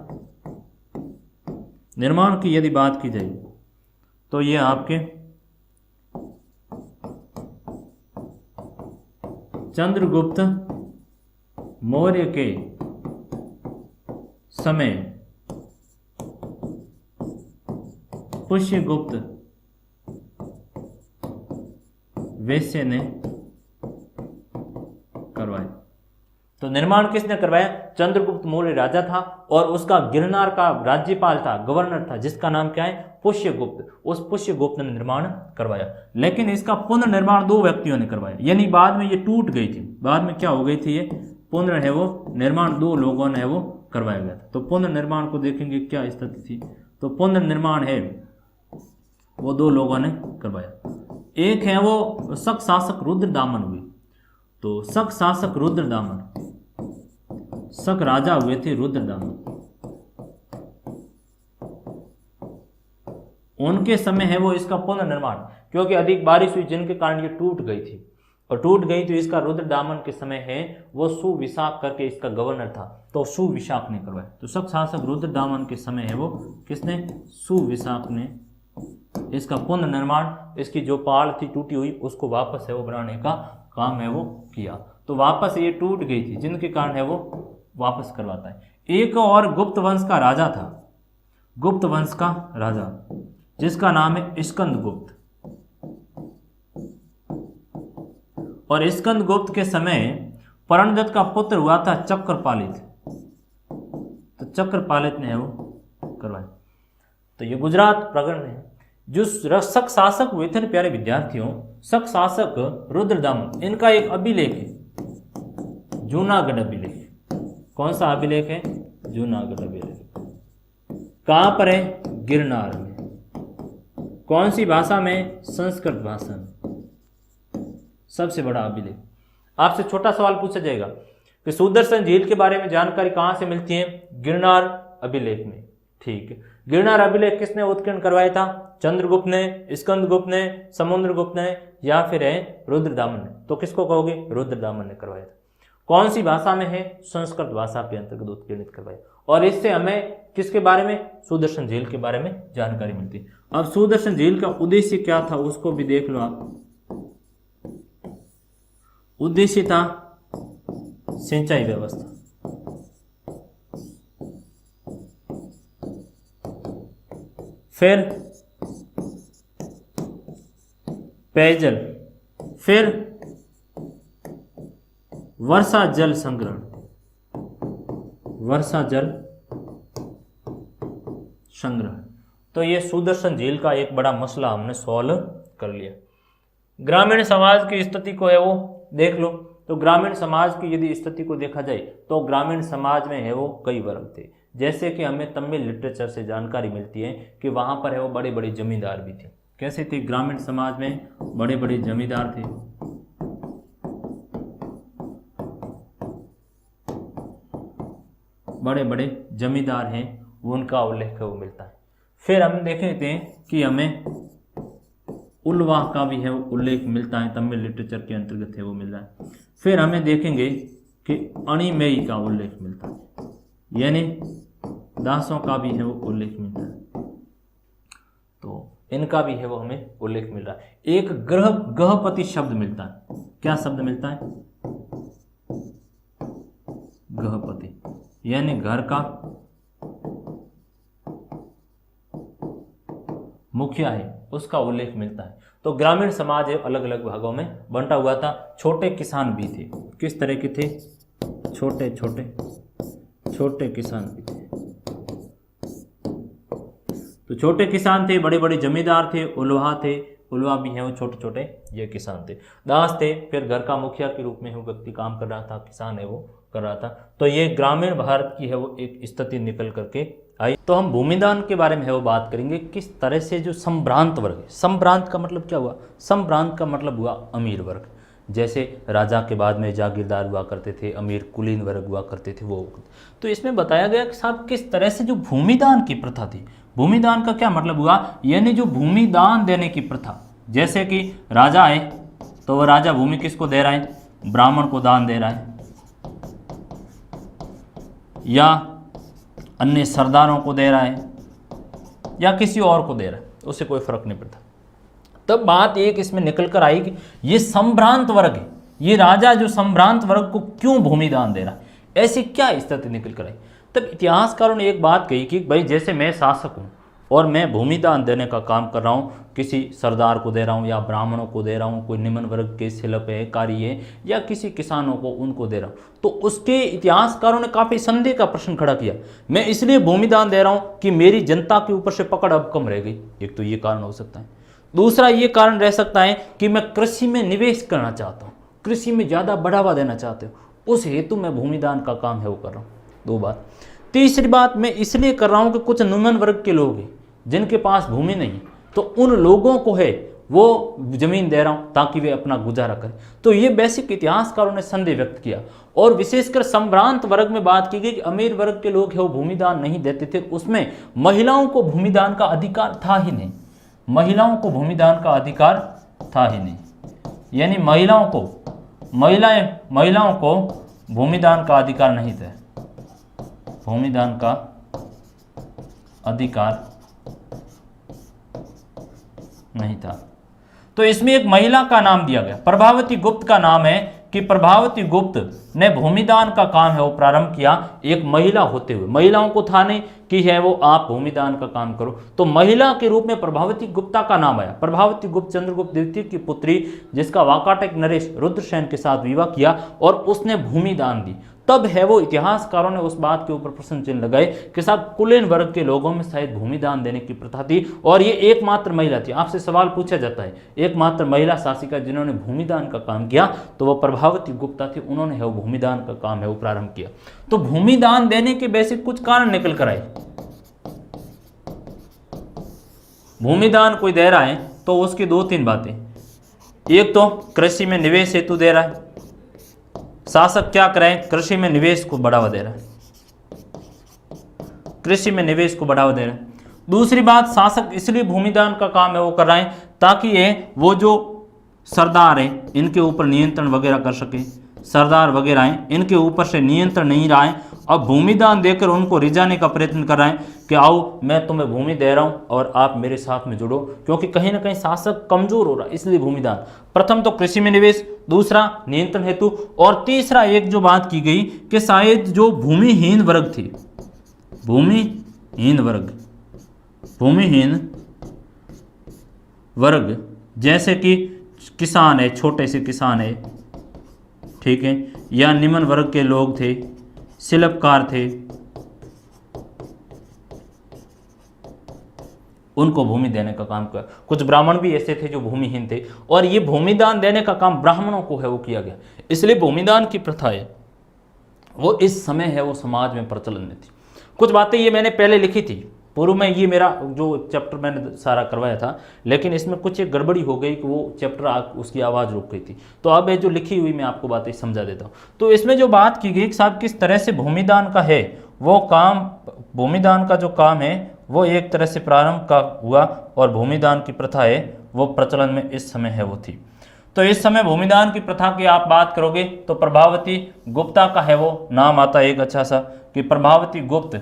निर्माण की यदि बात की जाए तो ये आपके चंद्रगुप्त मौर्य के समय पुष्यगुप्त वैश्य ने करवाया। तो निर्माण किसने करवाया, चंद्रगुप्त मौर्य राजा था और उसका गिरनार का राज्यपाल था, गवर्नर था, जिसका नाम क्या है, पुष्यगुप्त। उस पुष्यगुप्त ने निर्माण करवाया। लेकिन इसका पुनर्निर्माण 2 व्यक्तियों ने करवाया, यानी बाद में ये टूट गई थी, बाद में क्या हो गई थी, ये पुनः है वो निर्माण 2 लोगों ने वो करवाया गया था। तो पुनर्निर्माण को देखेंगे क्या स्थिति थी। तो पुनर्निर्माण है वो 2 लोगों ने करवाया। एक है वो शक शासक रुद्रदामन हुए। तो शक शासक रुद्रदामन, शक राजा हुए थे रुद्रदामन, उनके समय है वो इसका पुनर्निर्माण, क्योंकि अधिक बारिश हुई जिनके कारण ये टूट गई थी, और टूट गई तो इसका रुद्रदामन के समय है वो सुविशाख करके इसका गवर्नर था, तो सुविशाख ने करवाया। तो शक शासक रुद्रदामन के समय है वो किसने, सुविशाख ने इसका पुनर्निर्माण, इसकी जो पहाड़ थी टूटी हुई उसको वापस है वो बनाने का काम है वो किया। तो वापस ये टूट गई थी जिनके कारण है वो वापस करवाता है। एक और गुप्त वंश का राजा था, गुप्त वंश का राजा, जिसका नाम है स्कंदगुप्त। और स्कंदगुप्त के समय परणदत्त का पुत्र हुआ था चक्रपालित। तो चक्रपालित ने वो करवाया। तो ये गुजरात प्रकरण है। जो शक शासक हुए थे प्यारे विद्यार्थियों, शक शासक रुद्रदामन, इनका एक अभिलेख है, जूनागढ़ अभिलेख। कौन सा अभिलेख है, जूनागढ़ अभिलेख। कहां पर है, गिरनार में। कौन सी भाषा में, संस्कृत भाषा में। सबसे बड़ा अभिलेख। आपसे छोटा सवाल पूछा जाएगा कि सुदर्शन झील के बारे में जानकारी कहां से मिलती है, गिरनार अभिलेख में। ठीक है, गिरनार अभिलेख किसने उत्कीर्ण करवाया था, चंद्रगुप्त ने, स्कंदगुप्त ने, समुद्रगुप्त ने, या फिर है रुद्रदामन ने। तो किसको कहोगे, रुद्रदामन ने करवाया था। कौन सी भाषा में है, संस्कृत भाषा के अंतर्गत उत्कीर्णित करवाया। और इससे हमें किसके बारे में, सुदर्शन झील के बारे में जानकारी मिलती है। अब सुदर्शन झील का उद्देश्य क्या था उसको भी देख लो आप। उद्देश्य था सिंचाई व्यवस्था, फिर पेयजल, फिर वर्षा जल संग्रहण, वर्षा जल संग्रहण। तो ये सुदर्शन झील का एक बड़ा मसला हमने सॉल्व कर लिया। ग्रामीण समाज की स्थिति को है वो देख लो। तो ग्रामीण समाज की यदि स्थिति को देखा जाए तो ग्रामीण समाज में है वो कई वर्ग थे। जैसे कि हमें तमिल लिटरेचर से जानकारी मिलती है कि वहां पर है वो बड़े बड़े जमींदार भी थे। कैसे थे, ग्रामीण समाज में बड़े बड़े जमींदार थे। बड़े बड़े जमींदार हैं, उनका उल्लेख वो मिलता है। फिर हम देखेते हैं कि हमें उल्वाह का भी है वो उल्लेख मिलता है, तमिल लिटरेचर के अंतर्गत है वो मिल रहा है। फिर हमें देखेंगे कि अणिमेयी का उल्लेख मिलता है, यानी दासों का भी है वो उल्लेख मिलता है। तो इनका भी है वो हमें उल्लेख मिल रहा है। एक गृहपति शब्द मिलता है। क्या शब्द मिलता है, गृहपति, यानी घर का मुखिया है, उसका उल्लेख मिलता है। तो ग्रामीण समाज है अलग अलग भागों में बंटा हुआ था। छोटे किसान भी थे। किस तरह के थे, छोटे छोटे छोटे किसान भी थे। तो छोटे किसान थे, बड़े बड़े जमींदार थे, उल्वा थे, उल्वा भी हैं वो छोटे छोटे ये किसान थे। दास थे, फिर घर का मुखिया के रूप में वो व्यक्ति काम कर रहा था, किसान है वो कर रहा था। तो ये ग्रामीण भारत की है वो एक स्थिति निकल करके आई। तो हम भूमिदान के बारे में है वो बात करेंगे, किस तरह से जो संभ्रांत वर्ग है, संभ्रांत का मतलब क्या हुआ, संभ्रांत का मतलब हुआ अमीर वर्ग, जैसे राजा के बाद में जागीरदार हुआ करते थे, अमीर कुलीन वर्ग हुआ करते थे वो। तो इसमें बताया गया कि साहब किस तरह से जो भूमिदान की प्रथा थी, भूमिदान का क्या मतलब हुआ, यानी जो भूमिदान देने की प्रथा, जैसे कि राजा है तो वो राजा भूमि किसको दे रहा है, ब्राह्मण को दान दे रहा है, या अन्य सरदारों को दे रहा है, या किसी और को दे रहा है, उससे कोई फर्क नहीं पड़ता। तब बात एक इसमें निकल कर आई कि ये संभ्रांत वर्ग है, ये राजा जो संभ्रांत वर्ग को क्यों भूमिदान दे रहा है, ऐसी क्या स्थिति निकल कर आई। तब इतिहासकारों ने एक बात कही कि भाई जैसे मैं शासक हूँ और मैं भूमिदान देने का काम कर रहा हूँ, किसी सरदार को दे रहा हूँ या ब्राह्मणों को दे रहा हूँ, कोई निम्न वर्ग के शिल्प है, कारी है, या किसी किसानों को उनको दे रहा हूँ, तो उसके इतिहासकारों ने काफ़ी संदेह का प्रश्न खड़ा किया। मैं इसलिए भूमिदान दे रहा हूँ कि मेरी जनता के ऊपर से पकड़ अब कम रह गई, एक तो ये कारण हो सकता है। दूसरा ये कारण रह सकता है कि मैं कृषि में निवेश करना चाहता हूँ, कृषि में ज़्यादा बढ़ावा देना चाहते हो, उस हेतु मैं भूमिदान का काम है वो कर रहा हूँ। दो बात। तीसरी बात, मैं इसलिए कर रहा हूँ कि कुछ निम्न वर्ग के लोग हैं जिनके पास भूमि नहीं है, तो उन लोगों को है वो जमीन दे रहा हूँ ताकि वे अपना गुजारा करें। तो ये बेसिक इतिहासकारों ने संदेह व्यक्त किया। और विशेषकर संभ्रांत वर्ग में बात की गई कि अमीर वर्ग के लोग है वो भूमिदान नहीं देते थे, उसमें महिलाओं को भूमिदान का अधिकार था ही नहीं, महिलाओं को भूमिदान का अधिकार था ही नहीं, यानी महिलाओं को भूमिदान का अधिकार नहीं था, भूमिदान का अधिकार नहीं था। तो इसमें एक महिला का नाम दिया गया, प्रभावती गुप्त का नाम है कि प्रभावती गुप्त ने भूमिदान का काम है वो प्रारंभ किया एक महिला होते हुए। महिलाओं को था नहीं कि है वो आप भूमिदान का काम करो, तो महिला के रूप में प्रभावती गुप्ता का नाम आया। प्रभावती गुप्त चंद्रगुप्त द्वितीय की पुत्री, जिसका वाकाटक नरेश रुद्रसेन के साथ विवाह किया और उसने भूमिदान दी। तब है वो इतिहासकारों ने उस बात के ऊपर प्रश्न चिन्ह लगाए कि साहब कुलीन वर्ग के लोगों में शायद भूमिदान देने की प्रथा थी, और ये एकमात्र महिला थी। आपसे सवाल पूछा जाता है एकमात्र महिला शासिका जिन्होंने भूमिदान का काम किया, तो वो प्रभावती गुप्ता थी, उन्होंने है वो भूमिदान का काम है वो प्रारंभ किया। तो भूमिदान देने के बेसिक कुछ कारण निकल कर आए। भूमिदान कोई दे रहा है तो उसकी दो तीन बातें, एक तो कृषि में निवेश हेतु दे रहा है, शासक क्या करें, कृषि में निवेश को बढ़ावा दे रहा है, कृषि में निवेश को बढ़ावा दे रहा है। दूसरी बात, शासक इसलिए भूमिदान का काम है वो कर रहा है ताकि ये वो जो सरदार है इनके ऊपर नियंत्रण वगैरह कर सके, सरदार वगैरह हैं इनके ऊपर से नियंत्रण नहीं रहा है, अब भूमिदान देकर उनको रिझाने का प्रयत्न कर रहे हैं कि आओ मैं तुम्हें भूमि दे रहा हूं और आप मेरे साथ में जुड़ो, क्योंकि कहीं ना कहीं शासक कमजोर हो रहा है, इसलिए भूमिदान। प्रथम तो कृषि में निवेश, दूसरा नियंत्रण हेतु, और तीसरा एक जो बात की गई कि शायद जो भूमिहीन वर्ग थे, भूमिहीन वर्ग जैसे कि किसान है, छोटे से किसान है, ठीक है, या निम्न वर्ग के लोग थे, शिल्पकार थे, उनको भूमि देने का काम किया। कुछ ब्राह्मण भी ऐसे थे जो भूमिहीन थे, और ये भूमिदान देने का काम ब्राह्मणों को है वो किया गया। इसलिए भूमिदान की प्रथा है वो इस समय है वो समाज में प्रचलन में थी। कुछ बातें ये मैंने पहले लिखी थी पूर्व में, ये मेरा जो चैप्टर मैंने सारा करवाया था, लेकिन इसमें कुछ एक गड़बड़ी हो गई कि वो चैप्टर उसकी आवाज़ रुक गई थी, तो अब ये जो लिखी हुई मैं आपको बातें समझा देता हूँ। तो इसमें जो बात की गई साहब किस तरह से भूमिदान का है वो काम, भूमिदान का जो काम है वो एक तरह से प्रारंभ का हुआ, और भूमिदान की प्रथा है वो प्रचलन में इस समय है वो थी। तो इस समय भूमिदान की प्रथा की आप बात करोगे तो प्रभावती गुप्ता का है वो नाम आता है एक अच्छा सा, कि प्रभावती गुप्त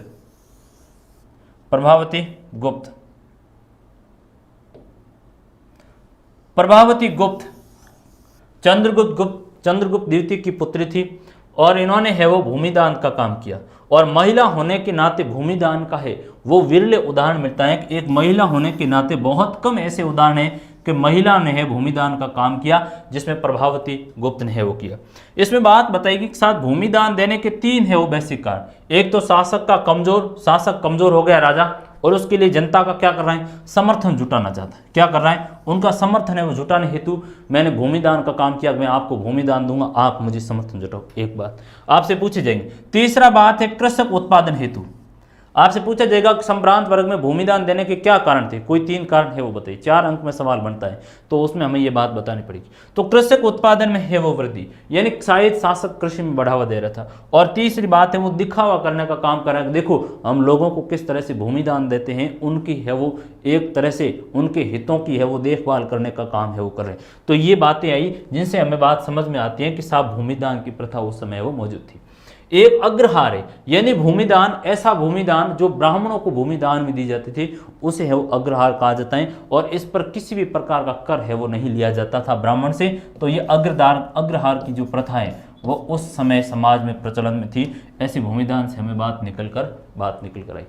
चंद्रगुप्त द्वितीय की पुत्री थी, और इन्होंने है वो भूमिदान का काम किया। और महिला होने के नाते भूमिदान का है वो विरले उदाहरण मिलता है कि एक महिला होने के नाते बहुत कम ऐसे उदाहरण हैं कि महिला ने है भूमिदान का काम किया, जिसमें प्रभावती गुप्त ने है वो किया। इसमें बात बताएगी कि साथ भूमिदान देने के तीन है वो बेसिक कारण। एक तो शासक कमजोर हो गया राजा, और उसके लिए जनता का क्या कर रहा है, समर्थन जुटाना चाहता है। क्या कर रहा है, उनका समर्थन है वो जुटाने हेतु मैंने भूमिदान का काम किया, मैं आपको भूमिदान दूंगा, आप मुझे समर्थन जुटाओ। एक बात आपसे पूछे जाएंगे। तीसरा बात है कृषक उत्पादन हेतु। आपसे पूछा जाएगा कि संभ्रांत वर्ग में भूमिदान देने के क्या कारण थे, कोई 3 कारण है वो बताइए। 4 अंक में सवाल बनता है तो उसमें हमें ये बात बतानी पड़ेगी। तो कृषक उत्पादन में है वो वृद्धि, यानी शायद शासक कृषि में बढ़ावा दे रहा था। और तीसरी बात है वो दिखावा करने का काम कर रहा है, देखो हम लोगों को किस तरह से भूमिदान देते हैं, उनकी है वो एक तरह से उनके हितों की है वो देखभाल करने का काम है वो कर रहे हैं। तो ये बातें आई जिनसे हमें बात समझ में आती है कि साहब भूमिदान की प्रथा उस समय वो मौजूद थी। एक अग्रहार है, यानी भूमिदान, ऐसा भूमिदान जो ब्राह्मणों को भूमिदान में दी जाती थी उसे है वो अग्रहार कहा जाता है। और इस पर किसी भी प्रकार का कर है वो नहीं लिया जाता था ब्राह्मण से। तो ये अग्रहार की जो प्रथा है वो उस समय समाज में प्रचलन में थी। ऐसी भूमिदान से हमें बात निकल कर आई।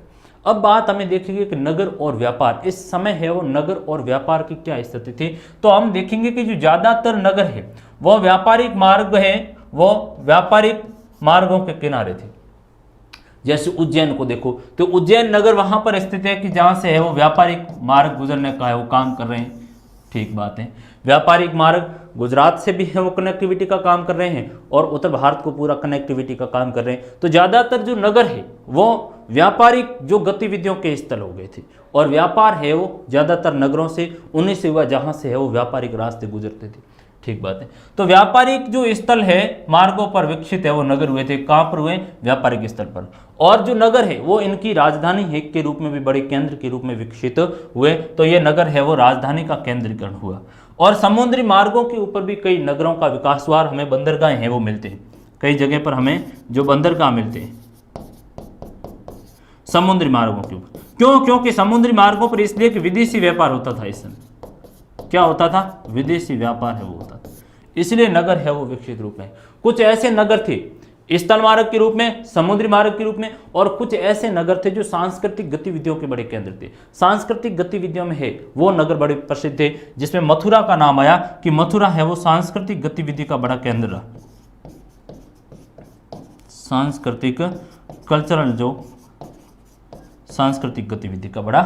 अब बात हमें देखेंगे कि नगर और व्यापार, इस समय है वो नगर और व्यापार की क्या स्थिति थी। तो हम देखेंगे कि जो ज्यादातर नगर है वो व्यापारिक मार्ग है, वो व्यापारिक मार्गों के किनारे थे। जैसे उज्जैन को देखो तो उज्जैन नगर वहां पर स्थित है कि जहां से है वो व्यापारिक मार्ग गुजरने का है वो काम कर रहे हैं। ठीक बात है, व्यापारिक मार्ग गुजरात से भी है वो कनेक्टिविटी का काम कर रहे हैं और उत्तर भारत को पूरा कनेक्टिविटी का काम कर रहे हैं। तो ज्यादातर जो नगर है वो व्यापारिक जो गतिविधियों के स्थल हो गए थे और व्यापार है वो ज्यादातर नगरों से उन्हीं से हुआ जहां से है वो व्यापारिक रास्ते गुजरते थे। ठीक बात है, तो व्यापारिक जो स्थल है मार्गों पर विकसित है वो नगर हुए थे। कहां पर हुए, व्यापारिक स्थल पर। और जो नगर है वो इनकी राजधानी है के रूप में भी बड़े केंद्र के रूप में विकसित हुए। तो ये नगर है वो राजधानी का केंद्रीकरण हुआ। और समुद्री मार्गों के ऊपर भी कई नगरों का विकास हुआ। हमें बंदरगाह हैं वो मिलते हैं, कई जगह पर हमें जो बंदरगाह मिलते हैं समुद्री मार्गों के ऊपर। क्यों, क्योंकि समुद्री मार्गों पर इसलिए कि विदेशी व्यापार होता था। इस समय क्या होता था, विदेशी व्यापार है वो होता था, इसलिए नगर है वो विकसित रूप में। कुछ ऐसे नगर थे स्थल मार्ग के रूप में, समुद्री मार्ग के रूप में, और कुछ ऐसे नगर थे जो सांस्कृतिक गतिविधियों के बड़े केंद्र थे। सांस्कृतिक गतिविधियों में है वो नगर बड़े प्रसिद्ध थे, जिसमें मथुरा का नाम आया कि मथुरा है वो सांस्कृतिक गतिविधि का बड़ा केंद्र रहा। सांस्कृतिक कल्चरल जो सांस्कृतिक गतिविधि का बड़ा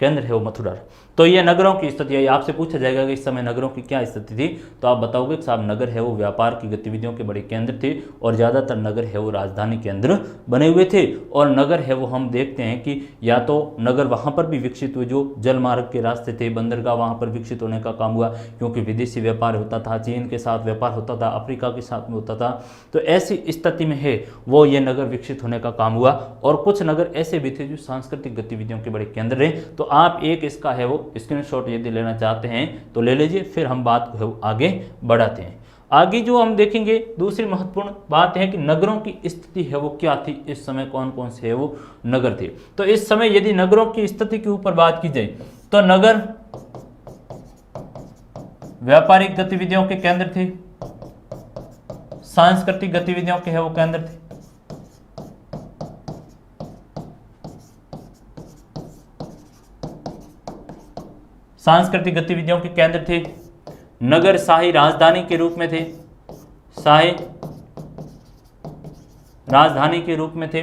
केंद्र है वो मथुरा। तो ये नगरों की स्थिति है। आपसे पूछा जाएगा कि इस समय नगरों की क्या स्थिति थी, तो आप बताओगे कि साहब नगर है वो व्यापार की गतिविधियों के बड़े केंद्र थे और ज़्यादातर नगर है वो राजधानी केंद्र बने हुए थे। और नगर है वो हम देखते हैं कि या तो नगर वहाँ पर भी विकसित हुए जो जल मार्ग के रास्ते थे, बंदरगाह वहाँ पर विकसित होने का काम हुआ क्योंकि विदेशी व्यापार होता था, चीन के साथ व्यापार होता था, अफ्रीका के साथ में होता था। तो ऐसी स्थिति में है वो ये नगर विकसित होने का काम हुआ। और कुछ नगर ऐसे भी थे जो सांस्कृतिक गतिविधियों के बड़े केंद्र रहे। तो आप एक इसका है वो स्क्रीनशॉट यदि लेना चाहते हैं तो ले लीजिए, फिर हम बात को आगे बढ़ाते हैं। आगे जो हम देखेंगे दूसरी महत्वपूर्ण बात है कि नगरों की स्थिति है वो क्या थी, इस समय कौन कौन से है वो नगर थे। तो इस समय यदि नगरों की स्थिति के ऊपर बात की जाए तो नगर व्यापारिक गतिविधियों के केंद्र थे, सांस्कृतिक गतिविधियों के है वो केंद्र थे, सांस्कृतिक गतिविधियों के केंद्र थे, नगर शाही राजधानी के रूप में थे, शाही राजधानी के रूप में थे,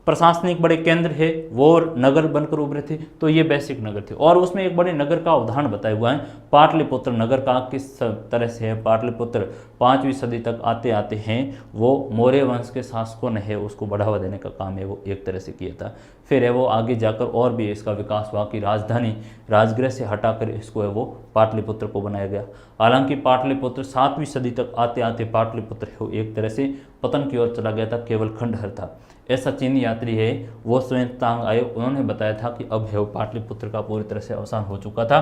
प्रशासनिक बड़े केंद्र है वो नगर बनकर उभरे थे। तो ये बेसिक नगर थे। और उसमें एक बड़े नगर का उदाहरण बताया हुआ है पाटलिपुत्र नगर का। किस तरह से है पाटलिपुत्र 5वीं सदी तक आते आते हैं वो मौर्य वंश के शासकों ने है उसको बढ़ावा देने का काम है वो एक तरह से किया था। फिर है वो आगे जाकर और भी इसका विकास हुआ कि राजधानी राजगृह से हटाकर इसको है वो पाटलिपुत्र को बनाया गया। हालांकि पाटलिपुत्र 7वीं सदी तक आते आते पाटलिपुत्र है वो एक तरह से पतन की ओर चला गया था, केवल खंडहर था। ऐसा चीनी यात्री है वो स्वयं तांग आए, उन्होंने बताया था कि अब है वो पाटलिपुत्र का पूरी तरह से अवसान हो चुका था।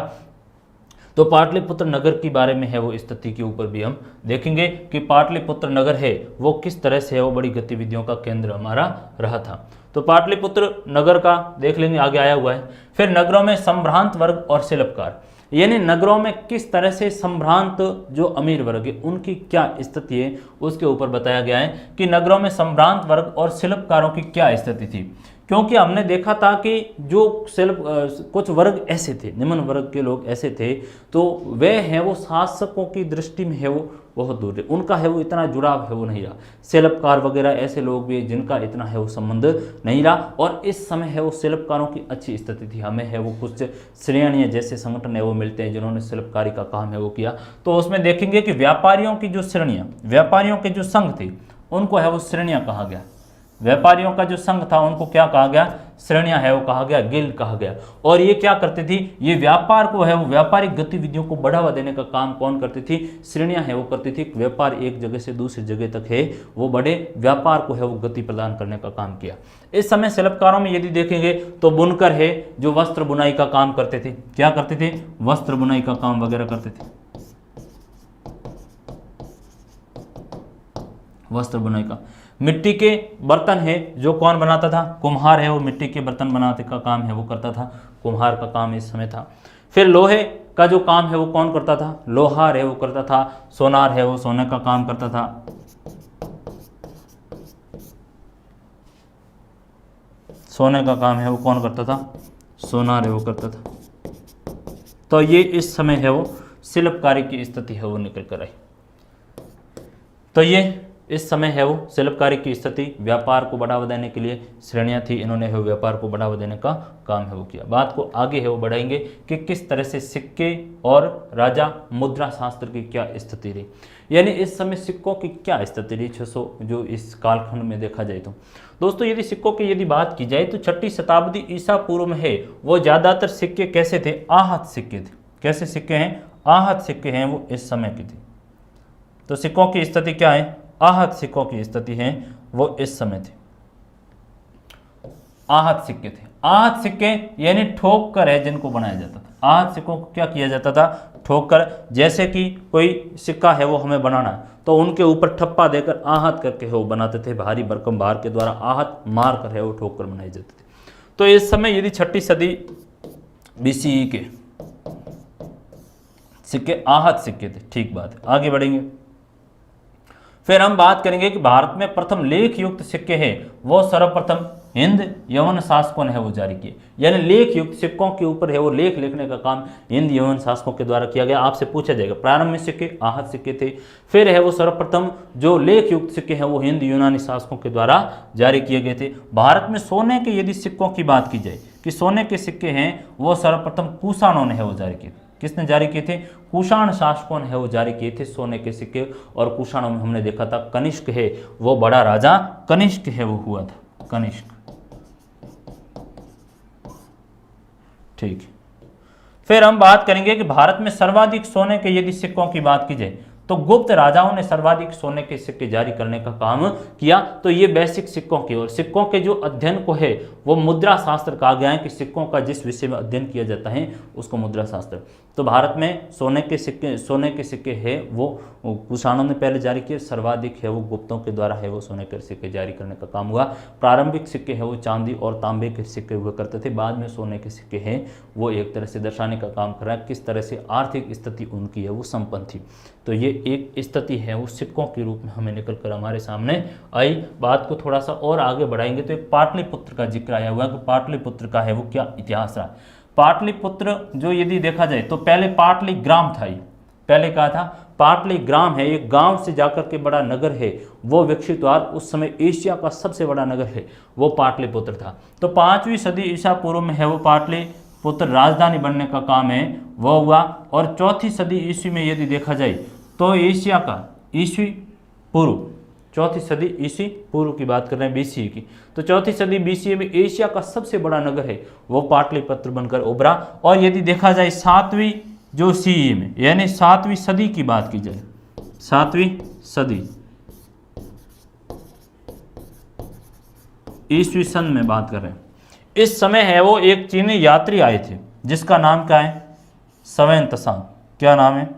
तो पाटलिपुत्र नगर के बारे में है वो स्थिति के ऊपर भी हम देखेंगे कि पाटलिपुत्र नगर है वो किस तरह से है वो बड़ी गतिविधियों का केंद्र हमारा रहा था। तो पाटलिपुत्र नगर का देख लेंगे, आगे आया हुआ है। फिर नगरों में संभ्रांत वर्ग और शिल्पकार, यानी नगरों में किस तरह से संभ्रांत जो अमीर वर्ग है उनकी क्या स्थिति है उसके ऊपर बताया गया है कि नगरों में संभ्रांत वर्ग और शिल्पकारों की क्या स्थिति थी। क्योंकि हमने देखा था कि जो कुछ वर्ग ऐसे थे, निम्न वर्ग के लोग ऐसे थे, तो वे हैं वो शासकों की दृष्टि में है वो बहुत दूर रहे, उनका है वो इतना जुड़ाव है वो नहीं रहा। शिल्पकार वगैरह ऐसे लोग भी जिनका इतना है वो संबंध नहीं रहा। और इस समय है वो शिल्पकारों की अच्छी स्थिति थी। हमें है वो कुछ श्रेणियाँ जैसे संगठन है वो मिलते हैं जिन्होंने शिल्पकारी का काम है वो किया। तो उसमें देखेंगे कि व्यापारियों की जो श्रेणियाँ, व्यापारियों के जो संघ थे उनको है वो श्रेणियाँ कहा गया। व्यापारियों का जो संघ था उनको क्या कहा गया, श्रेणियां है वो कहा गया, गिल्ड कहा गया। और ये क्या करती थी, ये व्यापार को है वो व्यापारिक गतिविधियों को बढ़ावा देने का काम कौन करती थी, श्रेणियां है वो करती थी। व्यापार एक जगह से दूसरी जगह तक है वो बड़े व्यापार को है वो गति प्रदान करने का काम किया। इस समय शिल्पकारों में यदि देखेंगे तो बुनकर है जो वस्त्र बुनाई का काम करते थे, क्या करते थे, वस्त्र बुनाई का काम वगैरह करते थे, वस्त्र बुनाई का। मिट्टी के बर्तन है जो कौन बनाता था, कुम्हार है वो मिट्टी के बर्तन बनाने का काम है वो करता था, कुम्हार का काम इस समय था। फिर लोहे का जो काम है वो कौन करता था, लोहार है वो करता था। सोनार है वो सोने का काम करता था। सोने का काम है वो कौन करता था, सोनार है वो करता था। तो ये इस समय है वो शिल्पकारी की स्थिति है वो निकल कर आई। तो ये इस समय है वो शिल्पकारी की स्थिति, व्यापार को बढ़ावा देने के लिए श्रेणियां थी, इन्होंने है वो व्यापार को बढ़ावा देने का काम है वो किया। बात को आगे है वो बढ़ाएंगे कि किस तरह से सिक्के और राजा मुद्रा शास्त्र की क्या स्थिति रही, यानी इस समय सिक्कों की क्या स्थिति रही 600 जो इस कालखंड में देखा जाए। तो दोस्तों यदि सिक्कों की यदि बात की जाए तो 6ठी शताब्दी ईसा पूर्व में है वो ज़्यादातर सिक्के कैसे थे, आहत सिक्के थे। कैसे सिक्के हैं, आहत सिक्के हैं वो इस समय की थी। तो सिक्कों की स्थिति क्या है, आहत सिक्कों की स्थिति है वो इस समय थे, आहत सिक्के थे। आहत सिक्के यानी ठोक कर है जिनको बनाया जाता था। आहत सिक्कों को क्या किया जाता था, ठोक कर, जैसे कि कोई सिक्का है वो हमें बनाना है तो उनके ऊपर ठप्पा देकर आहत करके है वो बनाते थे, भारी भरकम भार के द्वारा आहत मार कर है वो ठोक कर बनाए जाते थे। तो इस समय यदि 6ठी सदी BCE के सिक्के आहत सिक्के थे, ठीक बात है। आगे बढ़ेंगे, फिर हम बात करेंगे कि भारत में प्रथम लेख युक्त सिक्के हैं वो सर्वप्रथम हिंद यवन शासकों ने है वो जारी किए। यानी लेख युक्त सिक्कों के ऊपर है वो लेख लिखने का काम हिंद यवन शासकों के द्वारा किया गया। आपसे पूछा जाएगा प्रारंभ में सिक्के आहत सिक्के थे, फिर है वो सर्वप्रथम जो लेख युक्त सिक्के हैं वो हिंद यूनानी शासकों के द्वारा जारी किए गए थे। भारत में सोने के यदि सिक्कों की बात की जाए कि सोने के सिक्के हैं वो सर्वप्रथम कुषाणों ने है वो जारी किए। किसने जारी किए थे, कुषाण शासकों ने है वो जारी किए थे सोने के सिक्के। और कुषाणों में हमने देखा था कनिष्क है वो बड़ा राजा कनिष्क है वो हुआ था, कनिष्क, ठीक। फिर हम बात करेंगे कि भारत में सर्वाधिक सोने के यदि सिक्कों की बात की जाए तो गुप्त राजाओं ने सर्वाधिक सोने के सिक्के जारी करने का काम किया। तो ये बेसिक सिक्कों की और सिक्कों के जो अध्ययन को है वो मुद्रा शास्त्र कहा गया है कि सिक्कों का जिस विषय में अध्ययन किया जाता है उसको मुद्रा शास्त्र। तो भारत में सोने के सिक्के है वो कुषाणों ने पहले जारी किए, सर्वाधिक है वो गुप्तों के द्वारा है वो सोने के सिक्के जारी करने का काम हुआ। प्रारंभिक सिक्के है वो चांदी और तांबे के सिक्के हुआ करते थे, बाद में सोने के सिक्के हैं वो एक तरह से दर्शाने का काम कर रहा है किस तरह से आर्थिक स्थिति उनकी है वो संपन्न थी। तो ये एक स्थिति है वो सिक्कों के रूप में हमें निकल कर हमारे सामने आई। बात को थोड़ा सा और आगे बढ़ाएंगे तो एक पाटलिपुत्र का जिक्र आया हुआ कि पाटलिपुत्र का है वो क्या इतिहास रहा। पाटलिपुत्र जो यदि देखा जाए तो पहले पाटली ग्राम था, ये पहले कहा था पाटली ग्राम है, एक गांव से जाकर के बड़ा नगर है वो विकसित हुआ। उस समय एशिया का सबसे बड़ा नगर है वो पाटलिपुत्र था। तो 5वीं सदी ईसा पूर्व में है वो पाटलिपुत्र राजधानी बनने का काम है वो हुआ। और 4थी सदी ईस्वी में यदि देखा जाए तो एशिया का ईस्वी पूर्व, 4थी सदी ईस्वी पूर्व की बात कर रहे हैं BCE की, तो 4थी सदी BCE में एशिया का सबसे बड़ा नगर है वो पाटलिपुत्र बनकर उभरा। और यदि देखा जाए 7वीं जो CE में यानी 7वीं सदी की बात की जाए, 7वीं सदी ईस्वी सन में बात कर रहे हैं, इस समय है वो एक चीनी यात्री आए थे जिसका नाम क्या है, सवेन त्सांग। क्या नाम है,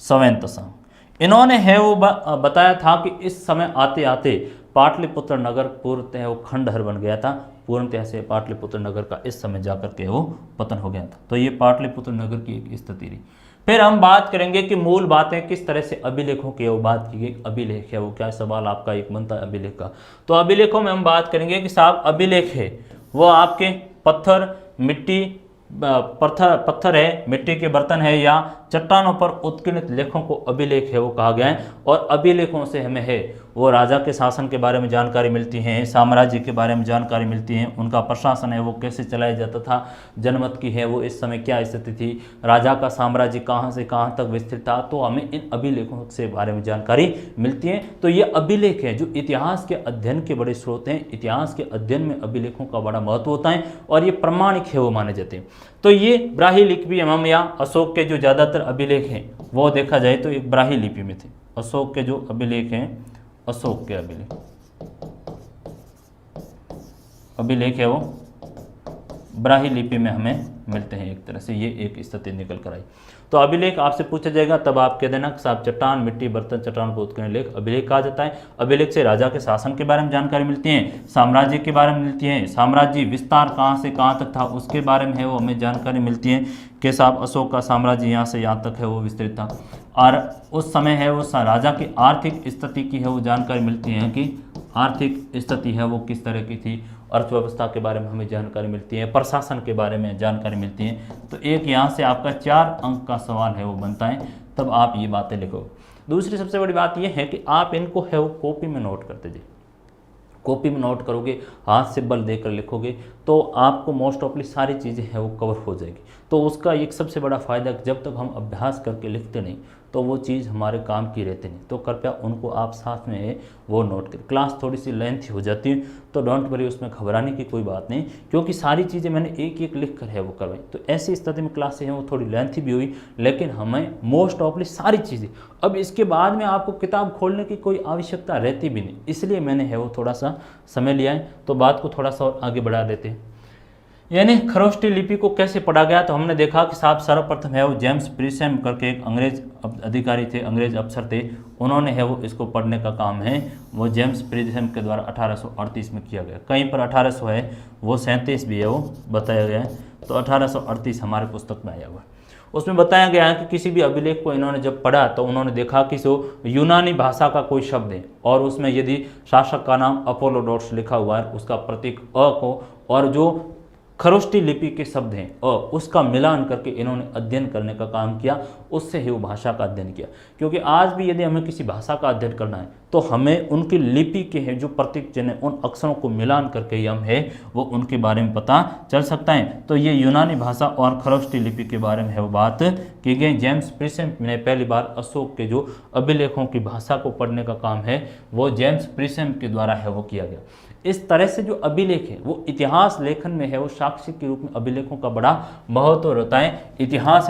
सवेन त्सांग। इन्होंने है वो बताया था कि इस समय आते आते पाटलिपुत्र नगर पूर्णतः वो खंडहर बन गया था, पूर्णतः से पाटलिपुत्र नगर का इस समय जाकर के वो पतन हो गया था। तो ये पाटलिपुत्र नगर की एक स्थिति रही। फिर हम बात करेंगे कि मूल बातें किस तरह से अभिलेखों की वो बात की गई। अभिलेख है वो क्या, सवाल आपका एक बनता है अभिलेख का। तो अभिलेखों में हम बात करेंगे कि साहब अभिलेख है वो आपके पत्थर, मिट्टी, पत्थर है, मिट्टी के बर्तन है या चट्टानों पर उत्कीर्णित लेखों को अभिलेख है वो कहा गया है। और अभिलेखों से हमें है वो राजा के शासन के बारे में जानकारी मिलती है, साम्राज्य के बारे में जानकारी मिलती है, उनका प्रशासन है वो कैसे चलाया जाता था, जनमत की है वो इस समय क्या स्थिति थी, राजा का साम्राज्य कहाँ से कहाँ तक विस्तृत था, तो हमें इन अभिलेखों से बारे में जानकारी मिलती है। तो ये अभिलेख है जो इतिहास के अध्ययन के बड़े स्रोत हैं। इतिहास के अध्ययन में अभिलेखों का बड़ा महत्व होता है और ये प्रमाणिक है वो माने जाते हैं। तो ये ब्राह्मी लिपि एवं या अशोक के जो ज़्यादातर अभिलेख हैं वो देखा जाए तो एक ब्राह्मी लिपि में थे। अशोक के जो अभिलेख हैं, अशोक के अभिलेख है वो ब्राह्मी लिपि में हमें मिलते हैं। एक तरह से ये एक स्थिति निकल कर आई। तो अभिलेख आपसे पूछा जाएगा तब आप कह देना साहब चट्टान, मिट्टी, बर्तन, चट्टान को उत्कीर्ण लेख अभिलेख कहा जाता है। अभिलेख से राजा के शासन के बारे में जानकारी मिलती है, साम्राज्य के बारे में मिलती है, साम्राज्य विस्तार कहाँ से कहाँ तक था उसके बारे में है वो हमें जानकारी मिलती है कि साहब अशोक का साम्राज्य यहाँ से यहाँ तक है वो विस्तृत था। और उस समय है वो राजा की आर्थिक स्थिति की है वो जानकारी मिलती है कि आर्थिक स्थिति है वो किस तरह की थी, अर्थव्यवस्था के बारे में हमें जानकारी मिलती है, प्रशासन के बारे में जानकारी मिलती है। तो एक यहाँ से आपका 4 अंक का सवाल है वो बनता है, तब आप ये बातें लिखो। दूसरी सबसे बड़ी बात ये है कि आप इनको है वो कॉपी में नोट करते जाइए। कॉपी में नोट करोगे, हाथ से बल देकर लिखोगे तो आपको मोस्ट ऑफली सारी चीज़ें हैं वो कवर हो जाएगी। तो उसका एक सबसे बड़ा फ़ायदा जब तक हम अभ्यास करके लिखते नहीं तो वो चीज़ हमारे काम की रहती नहीं। तो कृपया उनको आप साथ में वो नोट करें। क्लास थोड़ी सी लेंथी हो जाती है तो डोंट वरी, उसमें घबराने की कोई बात नहीं, क्योंकि सारी चीज़ें मैंने एक एक लिख कर है वो करवाई। तो ऐसी स्थिति में क्लासें हैं वो थोड़ी लेंथी भी हुई, लेकिन हमें मोस्ट ऑफली सारी चीज़ें, अब इसके बाद में आपको किताब खोलने की कोई आवश्यकता रहती भी नहीं, इसलिए मैंने है वो थोड़ा सा समय लिया है। तो बात को थोड़ा सा और आगे बढ़ा देते हैं। यानी खरोष्टी लिपि को कैसे पढ़ा गया, तो हमने देखा कि साहब सर्वप्रथम है वो जेम्स प्रीसेम करके एक अंग्रेज अधिकारी थे, अंग्रेज अफसर थे, उन्होंने है वो इसको पढ़ने का काम है वो जेम्स प्रीसेम के द्वारा 1838 में किया गया। कहीं पर 1800 है वो 37 भी है वो बताया गया है, तो 1838 हमारे पुस्तक में आया हुआ है। उसमें बताया गया है कि किसी भी अभिलेख को इन्होंने जब पढ़ा तो उन्होंने देखा कि सो यूनानी भाषा का कोई शब्द है और उसमें यदि शासक का नाम अपोलोडोर्स लिखा हुआ है, उसका प्रतीक अ को और जो खरोष्टी लिपि के शब्द हैं उसका मिलान करके इन्होंने अध्ययन करने का काम किया, उससे ही वो भाषा का अध्ययन किया। क्योंकि आज भी यदि हमें किसी भाषा का अध्ययन करना है तो हमें उनकी लिपि के हैं जो प्रतीक चिन्ह उन अक्षरों को मिलान करके ही हम है वो उनके बारे में पता चल सकता है। तो ये यूनानी भाषा और खरोष्टी लिपि के बारे में है वो बात की गई। जेम्स प्रीसेम ने पहली बार अशोक के जो अभिलेखों की भाषा को पढ़ने का काम है वो जेम्स प्रीसेम के द्वारा है वो किया गया। इस तरह से जो अभिलेख है वो इतिहास लेखन में है वो साक्ष्य के रूप में अभिलेखों का बड़ा महत्व रहता है। इतिहास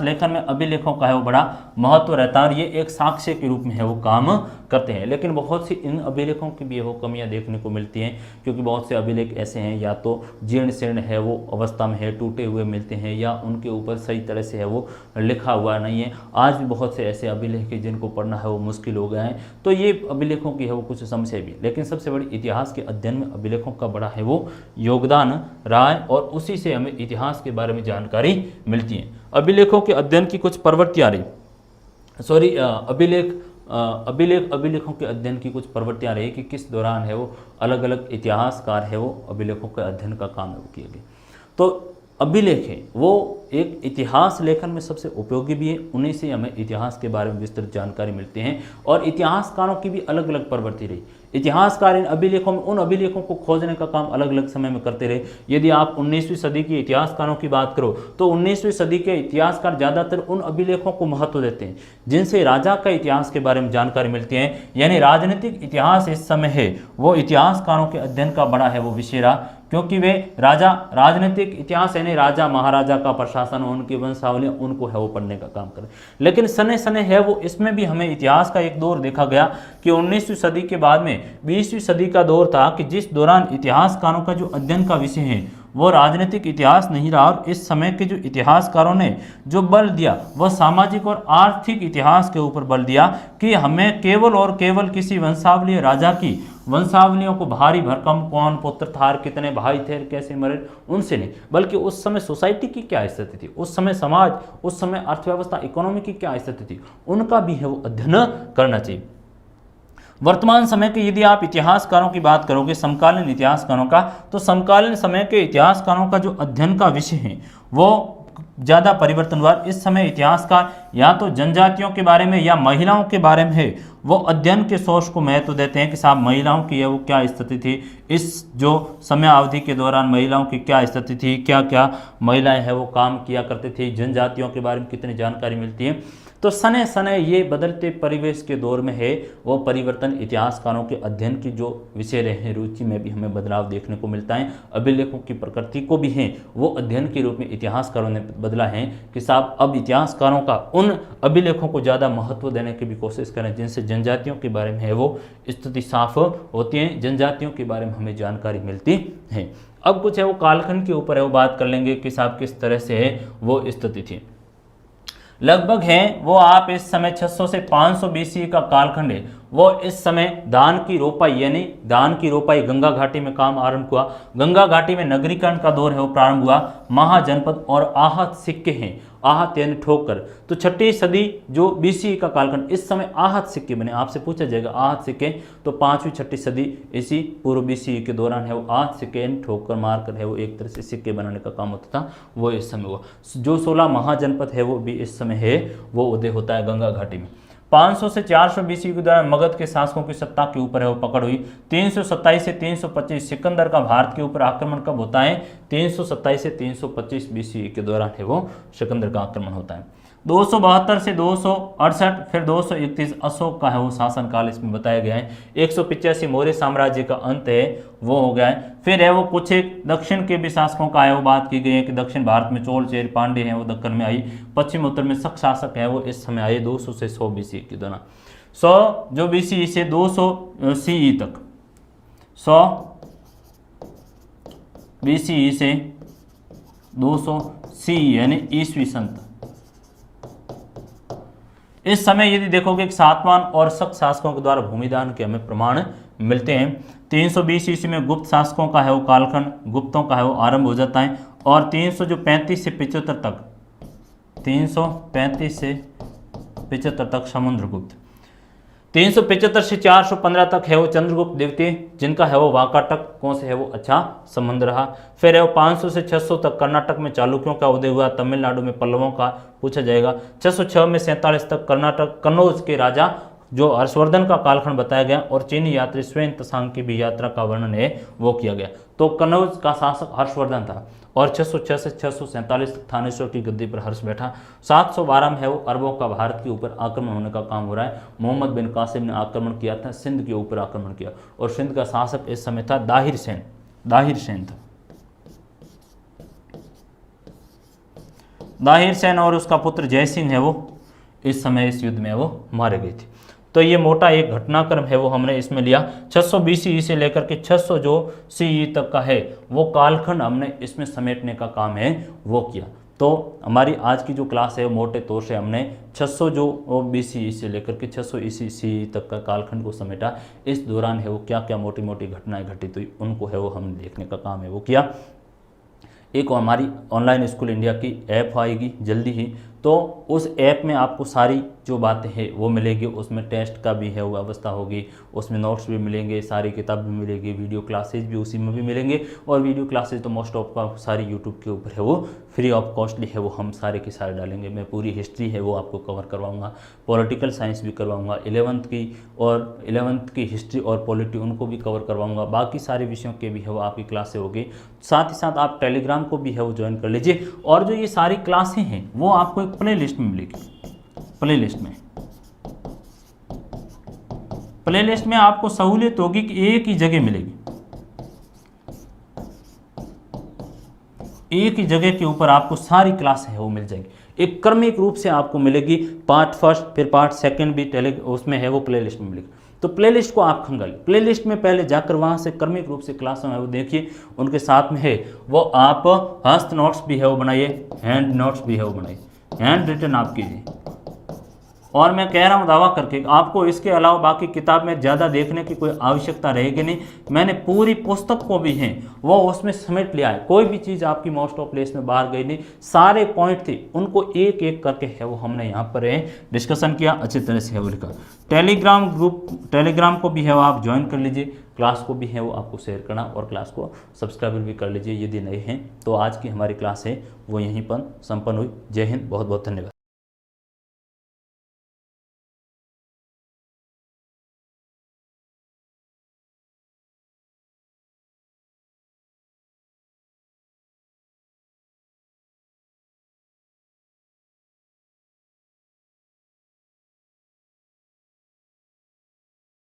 लेखन में अभिलेखों का है वो बड़ा महत्व रहता है और ये एक साक्ष्य के रूप में है वो काम करते हैं। लेकिन बहुत सी इन अभिलेखों की भी वो कमियां देखने को मिलती हैं, क्योंकि बहुत से अभिलेख ऐसे हैं या तो जीर्ण शीर्ण है वो अवस्था में है, टूटे हुए मिलते हैं, या उनके ऊपर सही तरह से है वो लिखा हुआ नहीं है। आज भी बहुत से ऐसे अभिलेख हैं जिनको पढ़ना है वो मुश्किल हो गया है। तो ये अभिलेखों की है वो कुछ समस्या भी, लेकिन सबसे बड़ी इतिहास के अध्ययन में अभिलेखों का बड़ा है वो योगदान रहा है और उसी से हमें इतिहास के बारे में जानकारी मिलती है। अभिलेखों के अध्ययन की कुछ प्रवृत्तियाँ रही, अभिलेखों के अध्ययन की कुछ प्रवृत्तियाँ रही कि किस दौरान है वो अलग अलग इतिहासकार है वो अभिलेखों के अध्ययन का काम है वो किए गए। तो अभिलेख है वो एक इतिहास लेखन में सबसे उपयोगी भी है, उन्हीं से हमें इतिहास के बारे में विस्तृत जानकारी मिलती है। और इतिहासकारों की भी अलग अलग प्रवृत्ति रही। इतिहासकार इन अभिलेखों में उन अभिलेखों को खोजने का काम अलग अलग समय में करते रहे। यदि आप 19वीं सदी के इतिहासकारों की बात करो तो 19वीं सदी के इतिहासकार ज़्यादातर उन अभिलेखों को महत्व देते हैं जिनसे राजा का इतिहास के बारे में जानकारी मिलती है। यानी राजनीतिक इतिहास इस समय है वो इतिहासकारों के अध्ययन का बड़ा है वो विषय रहा, क्योंकि वे राजनीतिक इतिहास यानी राजा महाराजा का प्रशासन, उनकी वंशावलियाँ, उनको है वो पढ़ने का काम करें। लेकिन सने सने है वो इसमें भी हमें इतिहास का एक दौर देखा गया कि 19वीं सदी के बाद में 20वीं सदी का दौर था कि जिस दौरान इतिहासकारों का जो अध्ययन का विषय है वो राजनीतिक इतिहास नहीं रहा। और इस समय के जो इतिहासकारों ने जो बल दिया वह सामाजिक और आर्थिक इतिहास के ऊपर बल दिया कि हमें केवल और केवल किसी वंशावली राजा की वंशावलियों को भारी भरकम कौन पुत्र था, कितने भाई थे, कैसे मरे, उनसे नहीं, बल्कि उस समय सोसाइटी की क्या स्थिति थी, उस समय समाज, उस समय अर्थव्यवस्था, इकोनॉमी की क्या स्थिति थी, उनका भी है वो अध्ययन करना चाहिए। वर्तमान समय के यदि आप इतिहासकारों की बात करोगे, समकालीन इतिहासकारों का, तो समकालीन समय के इतिहासकारों का जो अध्ययन का विषय है वो ज़्यादा परिवर्तन हुआ। इस समय इतिहासकार या तो जनजातियों के बारे में या महिलाओं के बारे में है वो अध्ययन के सोच को महत्व देते हैं कि साहब महिलाओं की है वो क्या स्थिति थी, इस जो समय अवधि के दौरान महिलाओं की क्या स्थिति थी, क्या क्या महिलाएं हैं वो काम किया करती थी, जनजातियों के बारे में कितनी जानकारी मिलती है। तो सने सने ये बदलते परिवेश के दौर में है वो परिवर्तन इतिहासकारों के अध्ययन की जो विषय रहे रुचि में भी हमें बदलाव देखने को मिलता है। अभिलेखों की प्रकृति को भी है वो अध्ययन के रूप में इतिहासकारों ने बदला है कि साहब अब इतिहासकारों का उन अभिलेखों को ज़्यादा महत्व देने की भी कोशिश करें जिनसे जनजातियों के बारे में है वो स्थिति साफ होती है, जनजातियों के बारे में हमें जानकारी मिलती है। अब कुछ है वो कालखंड के ऊपर है वो बात कर लेंगे कि साहब किस तरह से है वो स्थिति थी। लगभग है वो आप इस समय 600 से 500 बीसी का कालखंड है वो इस समय धान की रोपाई यानी धान की रोपाई गंगा घाटी में काम आरंभ हुआ। गंगा घाटी में नगरीकरण का दौर है वो प्रारंभ हुआ। महाजनपद और आहत सिक्के हैं, आहत यानी ठोकर, तो 6ठी सदी जो बीसी का कालखंड इस समय आहत सिक्के बने। आपसे पूछा जाएगा आहत सिक्के, तो 5वीं 6ठी सदी इसी पूर्व बीसी के दौरान है वो आहत सिक्के ठोकर मारकर है वो एक तरह से सिक्के बनाने का काम होता था वो इस समय हुआ। जो 16 महाजनपद है वो भी इस समय है वो उदय होता है गंगा घाटी में। 500 से 400 बीसी के दौरान मगध के शासकों की सत्ता के ऊपर है वो पकड़ हुई। 327 से 325 सिकंदर का भारत के ऊपर आक्रमण कब होता है? 327 से 325 बीसी के दौरान है वो सिकंदर का आक्रमण होता है। 272 से 268 फिर 231 अशोक का है वो शासनकाल इसमें बताया गया है। 185 मौर्य साम्राज्य का अंत है वो हो गया है। फिर है वो कुछ एक दक्षिण के भी शासकों का है वो बात की गई है कि दक्षिण भारत में चोल चेर पांडे हैं वो दक्कन में आई। पश्चिम उत्तर में शक शासक है वो इस समय आए 200 से 100 बीसी के दौरान। 100 जो बीसी से 200 सीई तक, 100 बीसी से 200 सीई यानी ईस्वी सन तक। इस समय यदि देखोगे कि सातवान और शक शासकों के द्वारा भूमिदान के हमें प्रमाण मिलते हैं। 320 ईस्वी में गुप्त शासकों का है वो कालखंड गुप्तों का है वो आरंभ हो जाता है और 335 से 75 तक 335 से 75 तक समुद्रगुप्त, 375 से 415 तक है वो चंद्रगुप्त द्वितीय जिनका है वो वाकाटक कौन से है वो अच्छा संबंध रहा। फिर है वो 500 से 600 तक कर्नाटक में चालुक्यों का उदय हुआ। तमिलनाडु में पल्लवों का पूछा जाएगा। 606 में 47 तक कर्नाटक कन्नौज के राजा जो हर्षवर्धन का कालखंड बताया गया और चीनी यात्री स्वयं तसांग की भी यात्रा का वर्णन है वो किया गया। तो कन्नौज का शासक हर्षवर्धन था और 606 से 647 तक थानेश्वर की गद्दी पर हर्ष बैठा। 712 में है वो अरबों का भारत के ऊपर आक्रमण होने का काम हो रहा है। मोहम्मद बिन कासिम ने आक्रमण किया था, सिंध के ऊपर आक्रमण किया और सिंध का शासक इस समय था दाहिर सेन था। दाहिर सेन और उसका पुत्र जय सिंह है वो इस समय इस युद्ध में वो मारे गए थे। तो ये मोटा एक घटनाक्रम है वो हमने इसमें लिया। 600 बीसी से लेकर के 600 जो सीई तक का है वो कालखंड हमने इसमें समेटने का काम है वो किया। तो हमारी आज की जो क्लास है मोटे तौर से हमने 600 जो बीसी से लेकर के 600 ईसी सीई तक का कालखंड को समेटा। इस दौरान है वो क्या क्या मोटी मोटी घटनाएं घटित हुई उनको है वो हमने देखने का काम है वो किया। एक हमारी ऑनलाइन स्कूल इंडिया की ऐप आएगी जल्दी ही, तो उस ऐप में आपको सारी जो बातें हैं वो मिलेगी। उसमें टेस्ट का भी है वो व्यवस्था होगी, उसमें नोट्स भी मिलेंगे, सारी किताब भी मिलेगी, वीडियो क्लासेज भी उसी में भी मिलेंगे। और वीडियो क्लासेज तो मोस्ट ऑफ का सारी यूट्यूब के ऊपर है वो फ्री ऑफ कॉस्टली है वो हम सारे के सारे डालेंगे। मैं पूरी हिस्ट्री है वो आपको कवर करवाऊँगा, पॉलिटिकल साइंस भी करवाऊँगा, 11th की हिस्ट्री और पॉलिटी उनको भी कवर करवाऊँगा। बाकी सारे विषयों के भी है वो आपकी क्लासें होगी। साथ ही साथ आप टेलीग्राम को भी है वो ज्वाइन कर लीजिए। और जो ये सारी क्लासें हैं वो आपको एक प्ले लिस्ट में मिलेगी। प्ले लिस्ट में आपको सहूलियत होगी कि एक ही जगह मिलेगी, एक ही जगह के ऊपर आपको सारी क्लास है वो मिल जाएगी। एक क्रमिक रूप से आपको मिलेगी। पार्ट फर्स्ट फिर पार्ट सेकंड भी उसमें है वो प्ले लिस्ट में मिलेगी। तो प्ले लिस्ट को आप खंगालिए। प्ले लिस्ट में पहले जाकर वहाँ से क्रमिक रूप से क्लासें है वो देखिए, उनके साथ में है वो आप हस्त नोट्स भी है वो बनाइए, हैंड नोट्स भी है वो बनाइए, हैंड रिटन आप कीजिए। और मैं कह रहा हूँ दावा करके, आपको इसके अलावा बाकी किताब में ज़्यादा देखने की कोई आवश्यकता रहेगी नहीं। मैंने पूरी पुस्तक को भी है वो उसमें समेट लिया है, कोई भी चीज़ आपकी मोस्ट ऑफ प्लेस में बाहर गई नहीं, सारे पॉइंट थे उनको एक एक करके है वो हमने यहाँ पर डिस्कशन किया, अच्छी तरह से है वो लिखा। टेलीग्राम ग्रुप, टेलीग्राम को भी है वो आप ज्वाइन कर लीजिए, क्लास को भी है वो आपको शेयर करना और क्लास को सब्सक्राइब भी कर लीजिए यदि नए हैं। तो आज की हमारी क्लास है वो यहीं पर संपन्न हुई। जय हिंद, बहुत बहुत धन्यवाद।